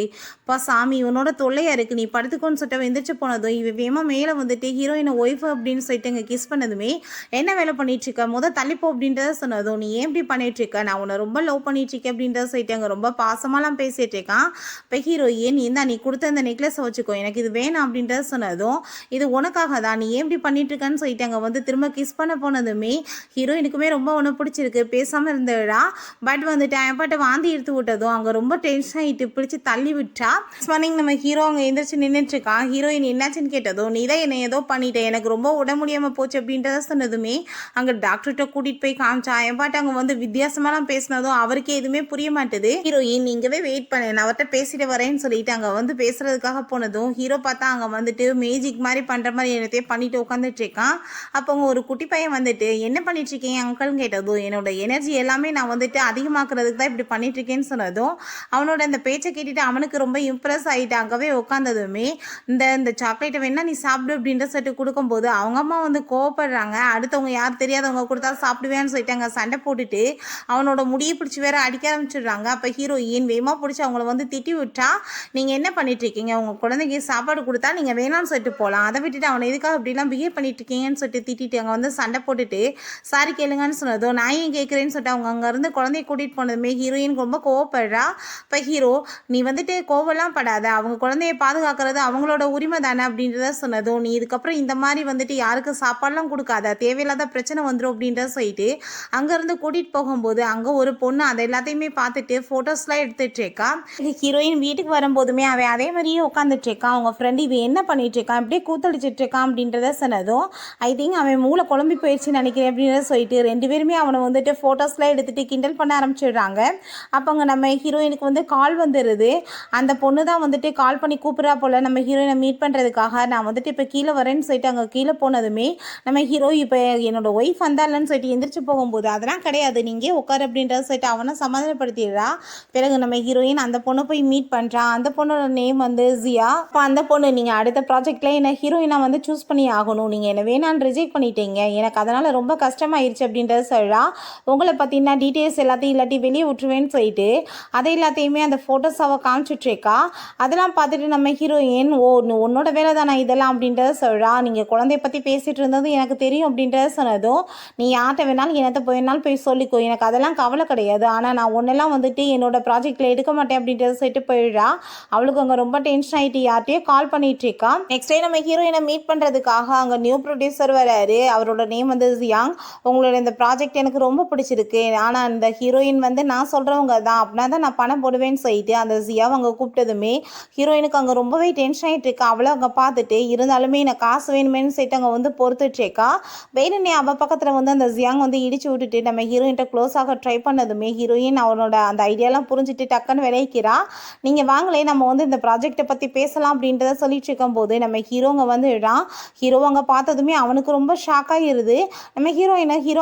பா சாமி உன்னோட தொல்லையாக இருக்குது நீ படுத்துக்கோன்னு சொல்லிட்டு எந்திரிச்சு போனதும் இவ வேமா மேலே வந்துட்டு ஹீரோயினை ஒய்ஃப் அப்படின்னு சொல்லிட்டு அங்கே கிஸ் பண்ணதுமே என்ன வேலை பண்ணிட்டு இருக்க தள்ளிப்போ அப்படின்றத சொன்னதும் நீ ஏன் இப்படி பண்ணிட்டு இருக்க, நான் உன்னை ரொம்ப லவ் பண்ணிட்டு இருக்கேன் அப்படின்றத சொல்லிட்டு அங்கே ரொம்ப பாசமாலாம் பேசிட்டு இருக்கான். இப்போ ஹீரோயின் நீ கொடுத்த இந்த நெக்லஸை வச்சுக்கோ, எனக்கு இது வேணாம் அப்படின்றத சொன்னதும் இது உனக்காக தான், நீ ஏன் இப்படி பண்ணிட்டு இருக்கான்னு சொல்லிட்டு அங்கே வந்து திரும்ப கிஸ் பண்ண போனதுமே ஹீரோயினுக்குமே ரொம்ப ஒன்று பிடிச்சிருக்கு, பேசாமல் இருந்துடா. பட் வந்துட்டு அவன்பாட்ட வாந்தி எடுத்து விட்டதும் அங்கே ரொம்ப டென்ஷன் ஆகிட்டு பிடிச்சி தள்ளி விட்டா. ஸ்வனிங் நம்ம ஹீரோ அங்கே எந்திரிச்சு நின்றுட்டு இருக்கான். ஹீரோயின் என்னாச்சுன்னு கேட்டதும் நீ தான் என்னை ஏதோ பண்ணிட்டேன், எனக்கு ரொம்ப உடம்பு முடியாமல் போச்சு அப்படின்றத சொன்னதுமே அங்கே டாக்டர்கிட்ட கூட்டிகிட்டு போய் காமிச்சா. என் பாட்டு அங்கே வந்து வித்தியாசமாலாம் பேசினதும் அவருக்கே எதுவுமே புரிய மாட்டுது. ஹீரோயின் நீங்கவே வெயிட் பண்ண நான் அவர்கிட்ட பேசிட்டு வரேன்னு சொல்லிட்டு அங்கே வந்து பேசுறதுக்காக போனதும் ஹீரோ பார்த்தா அங்கே வந்துட்டு மேஜிக் மாதிரி பண்ணுற மாதிரி என்னத்தையும் பண்ணிட்டு உட்காந்துட்டு இருக்கான். அப்போ அவங்க ஒரு குட்டி பையன் வந்துட்டு என்ன பண்ணிட்டு இருக்கீங்க அங்கிள்னு கேட்டதும் என்னோட எனர்ஜி எல்லாமே நான் வந்துட்டு அதிகமாக்குறதுக்கு தான் இப்படி பண்ணிட்டு இருக்கேன்னு சொன்னதும் அவனோட அந்த பேச்சை கேட்டுட்டு அவனுக்கு ரொம்ப இம்ப்ரெஸ் ஆகிட்டு அங்கவே உட்காந்ததுமே இந்த சாக்லேட்டை வேணா நீ சாப்பிடு அப்படின்ற சொல்லிட்டு கொடுக்கும்போது அவங்க அம்மா வந்து கோவப்படுறாங்க. அடுத்தவங்க யார் தெரியாதவங்க கொடுத்தா சாப்பிடுவேன்னு சொல்லிட்டு அங்கே சண்டை போட்டுட்டு அவனோட முடியை பிடிச்சி வேற அடிக்க ஆரம்பிச்சிடுறாங்க. அப்போ ஹீரோயின் வேகமா பிடிச்சி அவங்கள வந்து திட்டி விட்டா. நீங்கள் என்ன பண்ணிட்டு இருக்கீங்க, உங்கள் குழந்தைக்கு சாப்பாடு கொடுத்தா நீங்கள் வேணாம்னு சொல்லிட்டு போகலாம், அதை விட்டுட்டு அவனை எதுக்காக அப்படிலாம் பிஹேவ் பண்ணிட்டு இருக்கீங்கன்னு சொல்லிட்டு திட்டிட்டு அங்கே வந்து சண்டை போட்டுட்டு சாரி கேளுங்கன்னு சொன்னதும் நான் ஏன் கேட்குறேன்னு சொல்லிட்டு அவங்க அங்கேருந்து குழந்தைய கூட்டிகிட்டு போனதுமே ஹீரோயினுக்கு ரொம்ப கோவப்படுறா. இப்போ ஹீரோ நீ வந்துட்டு கோவம்லாம் படாத, அவங்க குழந்தைய பாதுகாக்கிறது அவங்களோட உரிமை தானே அப்படின்றத சொன்னதும் நீ இதுக்கப்புறம் இந்த மாதிரி வந்துட்டு யாருக்கு சாப்பாடுலாம் கொடுக்காத, தேவையில்லாத பிரச்சனை வந்துடும் அப்படின்றத சொல்லிட்டு அங்கேருந்து கூட்டிகிட்டு போகும்போது அங்கே ஒரு பொண்ணு அதை எல்லாத்தையுமே பார்த்துட்டு ஃபோட்டோஸ்லாம் எடுத்துகிட்டு இருக்கா. ஹீரோயின் வீட்டுக்கு வரும்போதுமே அவன் அதே மாதிரியே உட்காந்துட்டு இருக்கான். அவங்க ஃப்ரெண்டு இவன் என்ன பண்ணிட்டு இருக்கான், இப்படியே கூத்தடிச்சிட்டு இருக்கான் அப்படின்றத சொன்னதும் ஐ திங்க் அவன் மூளை குழம்பி போயிடுச்சுன்னு நினைக்கிறேன் அப்படின்றத சொல்லிட்டு 2 பேருமே அவனை வந்துட்டு ஃபோட்டோஸ்லாம் எடுத்துகிட்டு கிண்டல் பண்ண ஆரம்பிச்சிடுறாங்க. அப்போ அங்கே நம்ம ஹீரோயினுக்கு வந்து கால் வந்துடுது. அந்த பொண்ணு தான் வந்துட்டு கால் பண்ணி கூப்பிட்றா போல் நம்ம ஹீரோயினை மீட் பண்ணுறதுக்காக. நான் வந்துட்டு இப்போ கீழே வரேன்னு சொல்லிட்டு அங்கே கீழே போனதுமே நம்ம ஹீரோ இப்போ என்னோட ஒய்ஃப் வந்தாலன்னு சொல்லிட்டு எந்திரிச்சு போகும்போது அதெல்லாம் கிடையாது நீங்கள் உட்காரு அப்படின்றத சொல்லிட்டு அவனை சமாதானப்படுத்திடுறா. பிறகு நம்ம ஹீரோயின் அந்த பொண்ணை போய் மீட் பண்ணுறான். அந்த பொண்ணோட நேம் வந்து ஜியா. இப்போ அந்த பொண்ணு நீங்கள் அடுத்த ப்ராஜெக்டில் என்னை ஹீரோயினாக வந்து சூஸ் பண்ணி ஆகணும், நீங்கள் என்னை வேணான்னு ரிஜெக்ட் பண்ணிட்டீங்க, எனக்கு அதனால் ரொம்ப கஷ்டமாயிருச்சு அப்படின்றத சொல்கிறா. உங்களை பற்றின டீட்டெயில்ஸ் எல்லாத்தையும் இல்லாட்டி வெளியே விட்டுருவேன்னு சொல்லிட்டு அதை எல்லாத்தையுமே அந்த ஃபோட்டோஸ் அவள் காமிச்சிட்ருக்கா. அதெல்லாம் பார்த்துட்டு நம்ம ஹீரோயின், ஓ உன்னோட வேலை தானே இதெல்லாம் அப்படின்றத சொல்கிறா. நீங்கள் குழந்தைய பற்றி பேசிகிட்டு இருந்தது எனக்கு தெரியும் அப்படின்றத சொன்னதும், நீ யார்கிட்ட வேணாலும் என்னத்தை வேணாலும் போய் சொல்லிக்கோ, எனக்கு அதெல்லாம் கவலை கிடையாது, ஆனால் நான் ஒன்றெல்லாம் வந்துட்டு என்னோட ப்ராஜெக்டில் எடுக்க மாட்டேன் அப்படின்றத சொல்லிட்டு போயிடுறா. அவளுக்கு அங்கே ரொம்ப டென்ஷன் ஆகிட்டு யார்ட்டையோ கால் பண்ணிட்டு இருக்கா. நெக்ஸ்ட் டே நம்ம ஹீரோயினை மீட் பண்ணுறதுக்காக அங்கே நியூ ப்ரொடியூசர் வராரு. அவரோட நேம் வந்து ஜியாங். உங்களோட இந்த ப்ராஜெக்ட் எனக்கு ரொம்ப பிடிச்சிருக்கு, ஆனால் அந்த ஹீரோயின் வந்து நான் சொல்கிறவங்க தான், அப்படின்னா தான் நான் பணம் போடுவேன்னு சொல்லிட்டு அந்த ஜியாவை அங்கே கூப்பிட்டதுமே ஹீரோயினுக்கு அங்கே ரொம்பவே டென்ஷன் ஆகிட்டு இருக்கா. அவளை அங்கே பார்த்துட்டு இருந்தாலுமே எனக்கு காசு வேணுமேனு சொல்லிட்டு அங்கே வந்து பொறுத்துட்ருக்கா. வேணுன்னே அவள் பக்கத்தில் வந்து அந்த ஜியாங் வந்து இடிச்சு விட்டுட்டு நம்ம ஹீரோயின்ட்ட க்ளோஸ் ஆக ட்ரை பண்ணதுமே ஹீரோயின் அவனோட அந்த ஐடியாலாம் புரிஞ்சுட்டு டக்குன்னு விளைவிக்கிறா. நீங்கள் வாங்களே நம்ம வந்து இந்த ப்ராஜெக்டை பற்றி பேசலாம் அப்படின்றத சொல்லிட்டு இருக்கும்போது நம்ம ஹீரோங்க வந்து ஹீரோ அங்கே பார்த்ததுமே அவனுக்கு ரொம்ப ஷாக் ஆகிடுது. நம்ம ஹீரோ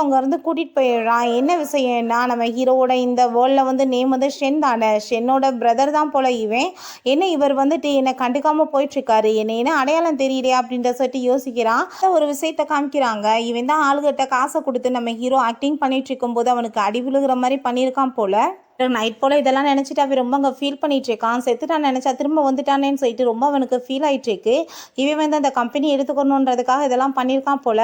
அங்கேருந்து கூட்டிகிட்டு போயிடுறான். என்ன விஷயம்னா நம்ம ஹீரோவோட இந்த வேர்ல்டில் வந்து நேம் வந்து ஷென் தானே, ஷென்னோட பிரதர் தான் போல இவன். என்ன இவர் வந்துட்டு என்னை கண்டுக்காமல் போயிட்டுருக்காரு, என்ன அடையாளம் தெரியலையா அப்படின்ற சொல்லிட்டு யோசிக்கிறான். ஒரு விஷயத்தை காமிக்கிறாங்க. இவன் தான் ஆளுகிட்ட காசை கொடுத்து நம்ம ஹீரோ ஆக்டிங் பண்ணிட்டு இருக்கும்போது அவனுக்கு அடி விழுகிற மாதிரி பண்ணியிருக்கான் போல. நைட் போல் இதெல்லாம் நினச்சிட்டு அவன் ரொம்ப அங்கே ஃபீல் பண்ணிகிட்ருக்கான். செத்துட்டான் நினச்சா திரும்ப வந்துட்டானேன்னு சொல்லிட்டு ரொம்ப அவனுக்கு ஃபீல் ஆகிட்டுருக்கு. இவன் வந்து அந்த கம்பெனி எடுத்துக்கணுன்றதுக்காக இதெல்லாம் பண்ணியிருக்கான் போல்.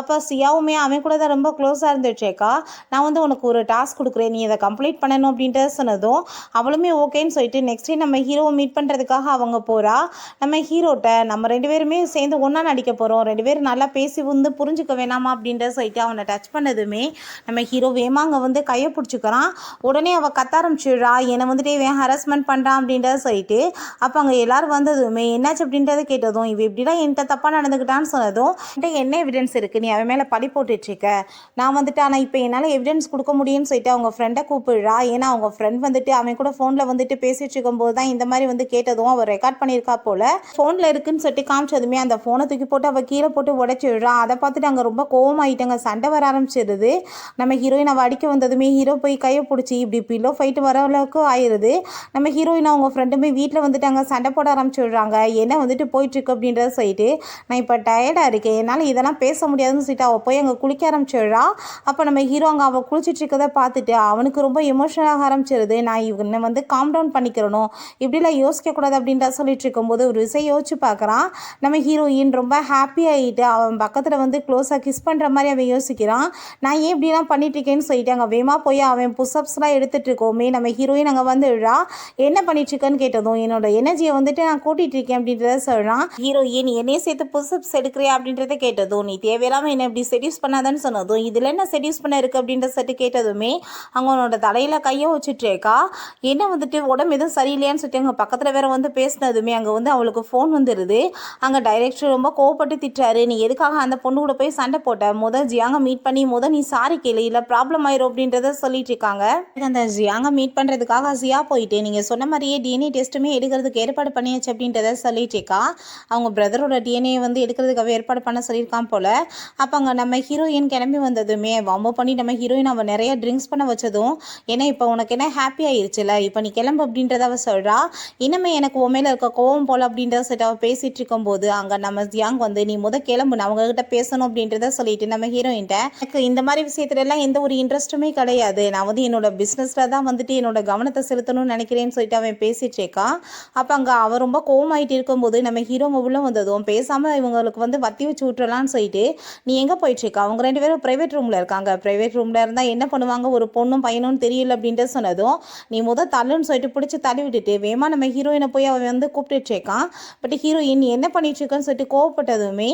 அப்போ சியாவுமே அவன் கூட தான் ரொம்ப க்ளோஸாக இருந்துட்டுருக்கா. நான் வந்து உனக்கு ஒரு டாஸ்க் கொடுக்குறேன், நீ இதை கம்ப்ளீட் பண்ணணும் அப்படின்ட்டு சொன்னதும் அவளுமே ஓகேன்னு சொல்லிட்டு நெக்ஸ்ட் டே நம்ம ஹீரோவை மீட் பண்ணுறதுக்காக அவங்க போகிறா. நம்ம ஹீரோட்ட நம்ம 2 பேருமே சேர்ந்து ஒன்றா நடிக்க போகிறோம், 2 பேரும் நல்லா பேசி வந்து புரிஞ்சுக்க வேணாமா அப்படின்ற சொல்லிட்டு அவனை டச் பண்ணதுமே நம்ம ஹீரோ வேமா அங்கே வந்து கையை பிடிச்சிக்கிறான். உடனே அவள் கத்த ஆரம்பிச்சிடுறா, என்னை வந்துட்டு இவன் ஹராஸ்மெண்ட் பண்ணுறான் அப்படின்றத சொல்லிட்டு. அப்போ அங்கே எல்லோரும் வந்ததுமே என்னாச்சு அப்படின்றத கேட்டதும் இவன் இப்படிலாம் என்கிட்ட தப்பாக நடந்துக்கிட்டான்னு சொன்னதும், என்கிட்ட என்ன எவிடன்ஸ் இருக்குது, நீ அவன் மேலே பழி போட்டுட்ருக்க, நான் வந்துட்டு ஆனால் இப்போ என்னால் எவிடன்ஸ் கொடுக்க முடியும்னு சொல்லிட்டு அவங்க ஃப்ரெண்டை கூப்பிடுறா. ஏன்னா அவங்க ஃப்ரெண்ட் வந்துட்டு அவன் கூட ஃபோனில் வந்துட்டு பேசிகிட்டு இருக்கும்போது தான் இந்த மாதிரி வந்து கேட்டதும் அவள் ரெக்கார்ட் பண்ணியிருக்கா போல். ஃபோனில் இருக்குன்னு சொல்லிட்டு காமிச்சதுமே அந்த ஃபோனை தூக்கி போட்டு அவள் கீழே போட்டு உடச்சிடுறா. அதை பார்த்துட்டு அங்கே ரொம்ப கோவமாயிட்டாங்க, சண்டை வர ஆரம்பிச்சிடுது. நம்ம ஹீரோயின் அவள் அடிக்க வந்ததுமே ஹீரோ போய் கையை பிடிச்சி இப்படி பில்லோ ஃபைட்டு வர அளவுக்கு ஆயிடுது. நம்ம ஹீரோயின் அவங்க ஃப்ரெண்டுமே வீட்டில் வந்துட்டு அங்கே சண்டை போட ஆரம்பிச்சுடுறாங்க. என்ன வந்துட்டு போயிட்டுருக்கு அப்படின்றத சொல்லிட்டு, நான் இப்போ டயர்டாக இருக்கேன், என்னால் இதெல்லாம் பேச முடியாதுன்னு சொல்லிட்டு அவள் போய் அங்கே குளிக்க ஆரம்பிச்சிடுறா. அப்போ நம்ம ஹீரோ அங்கே அவள் குளிச்சுட்டு இருக்கதை பார்த்துட்டு அவனுக்கு ரொம்ப எமோஷனலாக ஆரம்பிச்சிருது. நான் இவனை வந்து காம் டவுன் பண்ணிக்கிறணும், இப்படிலாம் யோசிக்கக்கூடாது அப்படின்ற சொல்லிட்டு இருக்கும்போது ஒரு விஷயம் யோசிச்சு பார்க்குறான். நம்ம ஹீரோயின் ரொம்ப ஹாப்பி ஆகிட்டு அவன் பக்கத்தில் வந்து க்ளோஸாக கிஸ் பண்ணுற மாதிரி அவன் யோசிக்கிறான். நான் ஏன் இப்படிலாம் பண்ணிட்டு இருக்கேன்னு சொல்லிட்டு அங்கே வேகமாக போய் அவன் புஷ்அப்ஸ்லாம் எடுத்துகிட்டு இருக்கோமே நம்ம ஹீரோயின் அங்கே வந்துடுறா. என்ன பண்ணிட்டுருக்கேன்னு கேட்டதும் என்னோட எனர்ஜியை வந்துட்டு நான் கூட்டிகிட்டு இருக்கேன் அப்படின்றத சொல்கிறான். ஹீரோயின் என்னையே சேர்த்து புஷ்அப்ஸ் எடுக்கிறியா அப்படின்றத கேட்டதும், நீ தேவையில்லாமல் என்னை இப்படி செடியூஸ் பண்ணாதான்னு சொன்னதும், இதில் என்ன செடியூஸ் பண்ண இருக்குது அப்படின்ற சொல்லிட்டு கேட்டதுமே அவனோட தலையில் கையை வச்சுட்ருக்கா. என்ன வந்துட்டு உடம்பு எதுவும் சரியில்லையான்னு சொல்லிட்டு அங்கே பக்கத்தில் வேற வந்து பேசினதுமே அங்கே வந்து அவளுக்கு ஃபோன் வந்துடுது. அங்கே டைரக்டர் ரொம்ப கோவப்பட்டு திட்டுறாரு, நீ எதுக்காக அந்த பொண்ணு கூட போய் சண்டை போட்ட, ஜியாங்க மீட் பண்ணி நீ சாரி கேளு, இல்லை ப்ராப்ளம் ஆயிரும் அப்படின்றத சொல்லிட்டு இருக்காங்க. அந்த ஜியாங்க மீட் பண்ணுறதுக்காக ஜியா போயிட்டு நீங்கள் சொன்ன மாதிரியே டிஎன்ஏ டெஸ்ட்டுமே எடுக்கிறதுக்கு ஏற்பாடு பண்ணியாச்சு அப்படின்றத சொல்லிட்டுருக்கா. அவங்க பிரதரோட டிஎன்ஏ வந்து எடுக்கிறதுக்காக ஏற்பாடு பண்ண சொல்லியிருக்கான் போல். அப்போ அங்கே நம்ம ஹீரோயின் கிளம்பி வந்ததுமே வம்பு பண்ணி நம்ம ஹீரோயின் அவள் நிறைய ட்ரிங்க்ஸ் பண்ண வச்சதும், ஏன்னா இப்போ உனக்கு என்ன ஹாப்பி ஆயிடுச்சுல, இப்போ நீ கிளம்பு அப்படின்றத அவள் சொல்கிறா. இன்னுமே எனக்கு உண்மையில் இருக்க கோவம் போல் அப்படின்றத சொல்லிட்டு அவள் பேசிகிட்டு இருக்கும்போது அங்கே நம்ம ஜியாங் வந்து நீ கிளம்பு, நான் அவங்ககிட்ட பேசணும் அப்படின்றத சொல்லிட்டு நம்ம ஹீரோயின்ட்ட, எனக்கு இந்த மாதிரி விஷயத்துலலாம் எந்த ஒரு இன்ட்ரெஸ்ட்டுமே கிடையாது, நான் வந்து என்னோட பிஸ்னஸில் தான் வந்துட்டு என்னோட கவனத்தை செலுத்தணும்னு நினைக்கிறேன்னு சொல்லிட்டு அவன் பேசிட்டு இருக்கான். அப்போ அங்கே அவன் ரொம்ப கோவமாயிட்டு இருக்கும்போது நம்ம ஹீரோங்க உள்ள வந்ததும் பேசாமல் இவங்களுக்கு வந்து வத்தி வச்சு விட்டுறலான்னு சொல்லிட்டு, நீ எங்கே போயிட்டுருக்கா, அவங்க 2 பேரும் ப்ரைவேட் ரூமில் இருக்காங்க, ப்ரைவேட் ரூமில் இருந்தால் என்ன பண்ணுவாங்க, ஒரு பொண்ணும் பையனும் தெரியல அப்படின்ட்டு சொன்னதும், நீ தள்ளுன்னு சொல்லிட்டு பிடிச்சி தள்ளி விட்டுட்டு வேமா நம்ம ஹீரோயினை போய் அவன் வந்து கூப்பிட்டு இருக்கான். பட் ஹீரோயின் நீ என்ன பண்ணிட்டு இருக்கன்னு சொல்லிட்டு கோவப்பட்டதுமே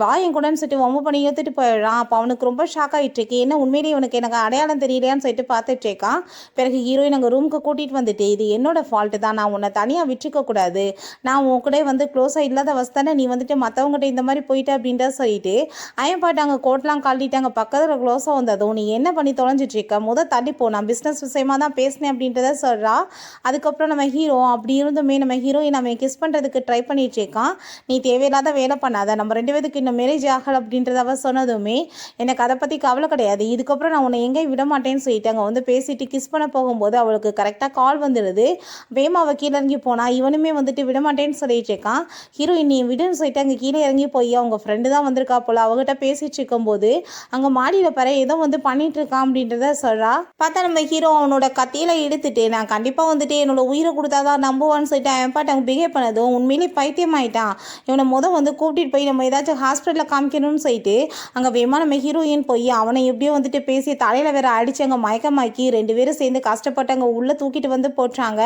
வாயும் கூடன்னு சொல்லிட்டு வம்பு பண்ணி ஏற்றுட்டு போயிடுறான். அப்போ அவனுக்கு ரொம்ப ஷாக் ஆகிட்டு இருக்கு, என்ன உண்மையிலேயே எனக்கு அடையாளம் தெரியலையான்னு சொல்லிட்டு பார்த்துட்டு இருக்கான். பிறகு ஹீரோயின் அங்கே ரூமுக்கு கூட்டிகிட்டு வந்துட்டு, இது என்னோட ஃபால்ட்டு தான், நான் உன்னை தனியாக விட்டுருக்கக்கூடாது, நான் உன் கூட வந்து க்ளோஸாக இல்லாத வசதானே நீ வந்துட்டு மற்றவங்ககிட்ட இந்த மாதிரி போயிட்ட அப்படின்ற சொல்லிட்டு அவன் பாட்டு அங்கே கோட்லாம் காட்டிட்டாங்க. பக்கத்தில் க்ளோஸாக வந்ததும், நீ என்ன பண்ணி தொலைஞ்சிட்ருக்க, தள்ளி போ, நான் பிஸ்னஸ் விஷயமா தான் பேசினேன் அப்படின்றத சொல்கிறா. அதுக்கப்புறம் நம்ம ஹீரோ அப்படி இருந்துமே நம்ம ஹீரோயின் அவன் கிஸ் பண்ணுறதுக்கு ட்ரை பண்ணிட்டு இருக்கான். நீ தேவையில்லாத வேலை பண்ணாத, நம்ம 2 பேருக்கு இன்னும் மேரேஜ் ஆகலை அப்படின்றத அவள் சொன்னதுமே எனக்கு அதை பற்றி கவலை கிடையாது, இதுக்கப்புறம் நான் உன்னை எங்கேயும் விட மாட்டேன்னு சொல்லிட்டு அங்கே வந்து பேசிட்டு கிஸ் பண்ண போகும்போது அவளுக்கு கரெக்டாக கால் வந்துடுது. வேமா அவள் கீழே இறங்கி போனால் இவனுமே வந்துட்டு விடமாட்டேன்னு சொல்லிட்டு இருக்கான். ஹீரோயின் நீ விடுன்னு சொல்லிட்டு அங்கே கீழே இறங்கி போய் அவங்க ஃப்ரெண்டு தான் வந்திருக்கா போல் அவங்ககிட்ட பேசிட்டு இருக்கும்போது அங்கே மாடியில் பாரு ஏதோ வந்து பண்ணிட்டு இருக்கான் அப்படின்றத சொல்கிறா. பார்த்தா நம்ம ஹீரோ அவனோட கத்தியில எடுத்துட்டு நான் கண்டிப்பாக வந்துட்டு என்னோட உயிரை கொடுத்தாதான் நம்புவான்னு சொல்லிட்டு அவன் பாட்டு அவங்க பிஹேவ் பண்ணதும் உண்மையிலே பைத்தியம் ஆயிட்டான். இவனை வந்து கூட்டிகிட்டு போய் நம்ம ஏதாச்சும் ஹாஸ்பிட்டலில் காமிக்கணும்னு சொல்லிட்டு அங்கே வேமா நம்ம ஹீரோயின் போய் அவனை எப்படியோ வந்துட்டு பேசி தலையில் வேற அடிச்சு அங்கே மயக்கமாக்கி 2 பேரும் சேர்ந்து கஷ்டப்பட்டு அங்கே உள்ளே தூக்கிட்டு வந்து போட்டாங்க.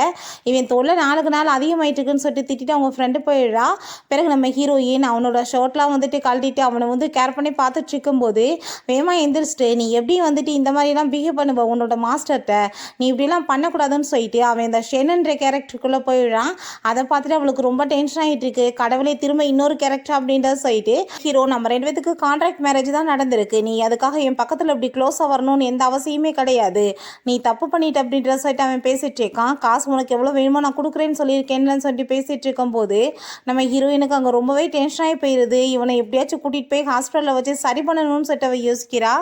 இவன் தொல்லை நாளுக்கு நாள் அதிகமாயிட்டு இருக்குன்னு சொல்லிட்டு திட்டிட்டு அவங்க ஃப்ரெண்டு போயிடுறா. பிறகு நம்ம ஹீரோயின் அவனோட ஷர்ட்லாம் வந்துட்டு கழட்டிட்டு அவனை வந்து கேர் பண்ணி பார்த்துட்டு இருக்கும்போது வேமா எந்திரிச்சிட்டு நீ எப்படி வந்துட்டு இந்த மாதிரிலாம் பிஹேவ் பண்ணுவ உன்னோட மாஸ்டர்கிட்ட, நீ இப்படிலாம் பண்ணக்கூடாதுன்னு சொல்லிட்டு அவன் இந்த ஷென்ன்ற கேரக்டருக்குள்ளே போயிடுறான். அதை பார்த்துட்டு அவளுக்கு ரொம்ப டென்ஷன் ஆகிட்டு இருக்கு. கடவுளே திரும்ப இன்னொரு கேரக்டர் அப்படின்றத சொல்லிட்டு ஹீரோ நம்ம 2 பேத்துக்கு கான்ட்ராக்ட் மேரேஜ் தான் நடந்திருக்கு, நீ அதுக்காக என் பக்கத்தில் இப்படி க்ளோஸாக வரணும்னு எந்த அவசியமே கிடையாது, நீ தப்பு பண்ணிட்டு அப்படின்ற சொல்லிட்டு அவன் பேசிட்டு இருக்கான். காசு உனக்கு எவ்வளோ வேணுமோ நான் கொடுக்குறேன்னு சொல்லியிருக்கேன்னு சொல்லிட்டு பேசிட்டு இருக்கும்போது நம்ம ஹீரோயினுக்கு அங்கே ரொம்பவே டென்ஷன் ஆகி போயிடுது. இவனை எப்படியாச்சும் கூட்டிகிட்டு போய் ஹாஸ்பிட்டலில் வச்சு சரி பண்ணணும்னு சொல்லிட்டு அவள் யோசிக்கிறா.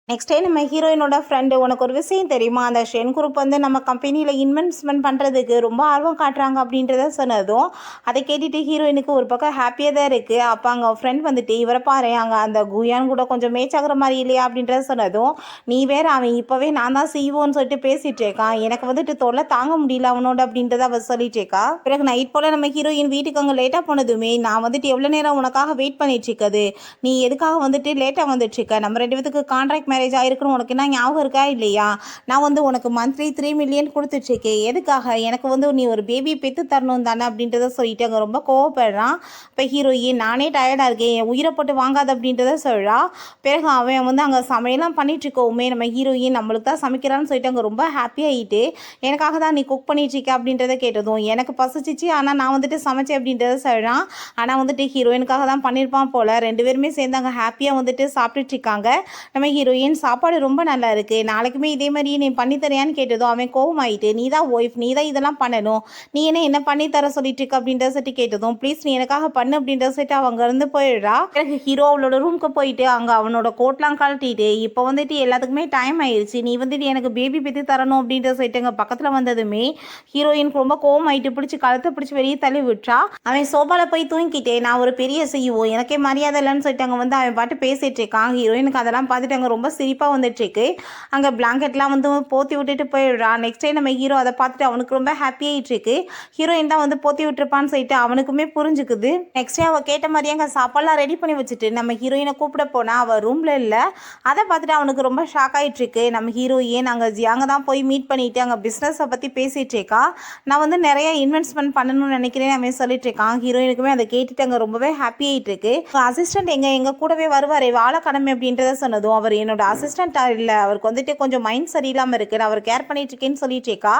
நெக்ஸ்ட் டே நம்ம ஹீரோயினோட ஃப்ரெண்டு உனக்கு ஒரு விஷயம் தெரியுமா, அந்த ஷென் குரூப் வந்து நம்ம கம்பெனியில் இன்வெஸ்ட்மெண்ட் பண்ணுறதுக்கு ரொம்ப ஆர்வம் காட்டுறாங்க அப்படின்றத சொன்னதும் அதை கேட்டுட்டு ஹீரோயினுக்கு ஒரு பக்கம் ஹாப்பியாக தான் இருக்குது. அப்போ அங்கே ஃப்ரெண்ட் வந்துட்டு இவரை பாரு அங்கே அந்த குயான் கூட கொஞ்சம் மேட்ச் ஆகிற மாதிரி இல்லையா அப்படின்றத சொன்னதும் நீ வேற அவன் இப்போவே நான் தான் செய்வோன்னு சொல்லிட்டு பேசிகிட்டு இருக்கான், எனக்கு வந்துட்டு தொல்லை தாங்க முடியல அவனோட அப்படின்றத அவள் சொல்லிட்டு இருக்கா. பிறகு நைட் போல் நம்ம ஹீரோயின் வீட்டுக்கு அங்கே லேட்டாக போனதுமே நான் வந்துட்டு எவ்வளோ நேரம் உனக்காக வெயிட் பண்ணிட்டு இருக்கது, நீ எதுக்காக வந்துட்டு லேட்டாக வந்துட்டு இருக்க, நம்ம 2 பேத்துக்கு கான்ட்ராக்ட் மேரேஜ் ஆகிருக்கணும் உனக்கு என்ன ஞாபகம் இருக்கா இல்லையா, நான் வந்து உனக்கு மந்த்லி 3 மில்லியன் கொடுத்துட்ருக்கேன், எதுக்காக எனக்கு வந்து நீ ஒரு பேபி பெற்று தரணும் தானே அப்படின்றத சொல்லிட்டு அங்கே ரொம்ப கோவப்படுறான். இப்போ ஹீரோயின் நானே டயர்டாக இருக்கேன் என் உயிரை போட்டு வாங்காது அப்படின்றத சொல்கிறா. பிறகு அவன் வந்து அங்கே சமையலாம் பண்ணிட்டுருக்கோமே நம்ம ஹீரோயின் நம்மளுக்கு தான் சமைக்கிறான்னு சொல்லிட்டு அங்கே ரொம்ப ஹாப்பி ஆகிட்டு எனக்காக தான் நீ குக் பண்ணிட்டுருக்க அப்படின்றத கேட்டதும் எனக்கு பசிச்சிச்சு ஆனால் நான் வந்துட்டு சமைச்சேன் அப்படின்றத சொல்கிறான். ஆனால் வந்துட்டு ஹீரோயினுக்காக தான் பண்ணியிருப்பான் போல். 2 பேருமே சேர்ந்து அங்கே ஹாப்பியாக வந்துட்டு சாப்பிட்டுட்டு இருக்காங்க. நம்ம ஹீரோயின் சாப்பாடு ரொம்ப நல்லா இருக்குது, நாளைக்குமே இதே மாதிரியே நீ பண்ணித்தரையான்னு கேட்டதும் அவன் கோவமாயிட்டு நீ தான் ஒய்ஃப் நீ தான் இதெல்லாம் பண்ணணும், நீ என்ன பண்ணித்தர சொல்லிட்டு இருக்க அப்படின்றத சொல்லிட்டு கேட்டதும் ப்ளீஸ் நீ எனக்காக பண்ணு அப்படின்றத சொல்லிட்டு அவங்க இருந்து போயிடுறா. பிறகு ஹீரோ அவளோட ரூமுக்கு போயிட்டு அங்கே அவனோட கோட்லாம் கழட்டிட்டு இப்போ வந்துட்டு எல்லாத்துக்குமே டைம் ஆயிடுச்சு, நீ வந்துட்டு எனக்கு பேபி பெற்று தரணும் அப்படின்றத சொல்லிட்டு அங்கே பக்கத்தில் வந்ததுமே ஹீரோயினுக்கு ரொம்ப கோவமாயிட்டு பிடிச்சி கழுத்தை பிடிச்சி வெளியே தள்ளி விட்டுறா. அவன் சோபால போய் தூங்கிக்கிட்டே நான் ஒரு பெரிய செய்வோ எனக்கே மரியாதை இல்லைன்னு சொல்லிட்டு அங்கே வந்து அவன் பாட்டு பேசிட்டு இருக்கான். ஹீரோயினுக்கு அதெல்லாம் பார்த்துட்டு அங்கே ரொம்ப சிரிப்பாக வந்துட்டுருக்கு. அங்கே பிளாங்கெட்லாம் வந்து போற்றி விட்டுட்டு போயிடுறான். நெக்ஸ்ட் டே நம்ம ஹீரோ அதை பார்த்துட்டு அவனுக்கு ரொம்ப ஹாப்பி ஆகிட்டு இருக்கு. ஹீரோயின் தான் வந்து போற்றி விட்டுருப்பான்னு சொல்லிட்டு அவனுக்குமே புரிஞ்சுக்குது. நெக்ஸ்ட் டே அவள் கேட்ட மாதிரியே அங்கே சாப்பாடுலாம் ரெடி பண்ணி வச்சுட்டு நம்ம ஹீரோயினை கூப்பிட போனால் அவள் ரூமில் இல்லை. அதை பார்த்துட்டு அவனுக்கு ரொம்ப ஷாக் ஆகிட்டு இருக்கு. நம்ம ஹீரோயின் அங்கே ஜியாங்க தான் போய் மீட் பண்ணிட்டு அங்கே பிஸ்னஸை பற்றி பேசிகிட்டு இருக்கா. நான் வந்து நிறைய இன்வெஸ்ட்மெண்ட் பண்ணணும்னு நினைக்கிறேன் அவன் சொல்லிட்டு இருக்கான். ஹீரோயினுக்குமே அதை கேட்டுட்டு அங்கே ரொம்பவே ஹாப்பி ஆகிட்டு இருக்கு. அசிஸ்டன்ட் எங்கள் கூடவே வருவார் வாழ கடமை அப்படின்றத சொன்னதும் அவர் என்னோட அசிஸ்டன்ட் இல்லை அவருக்கு வந்துட்டு கொஞ்சம் மைண்ட் சரியில்லாமல் இருக்குது நான் அவர் கேர் பண்ணிட்டு இருக்கேன்னு சொல்லிட்டு இருக்கா.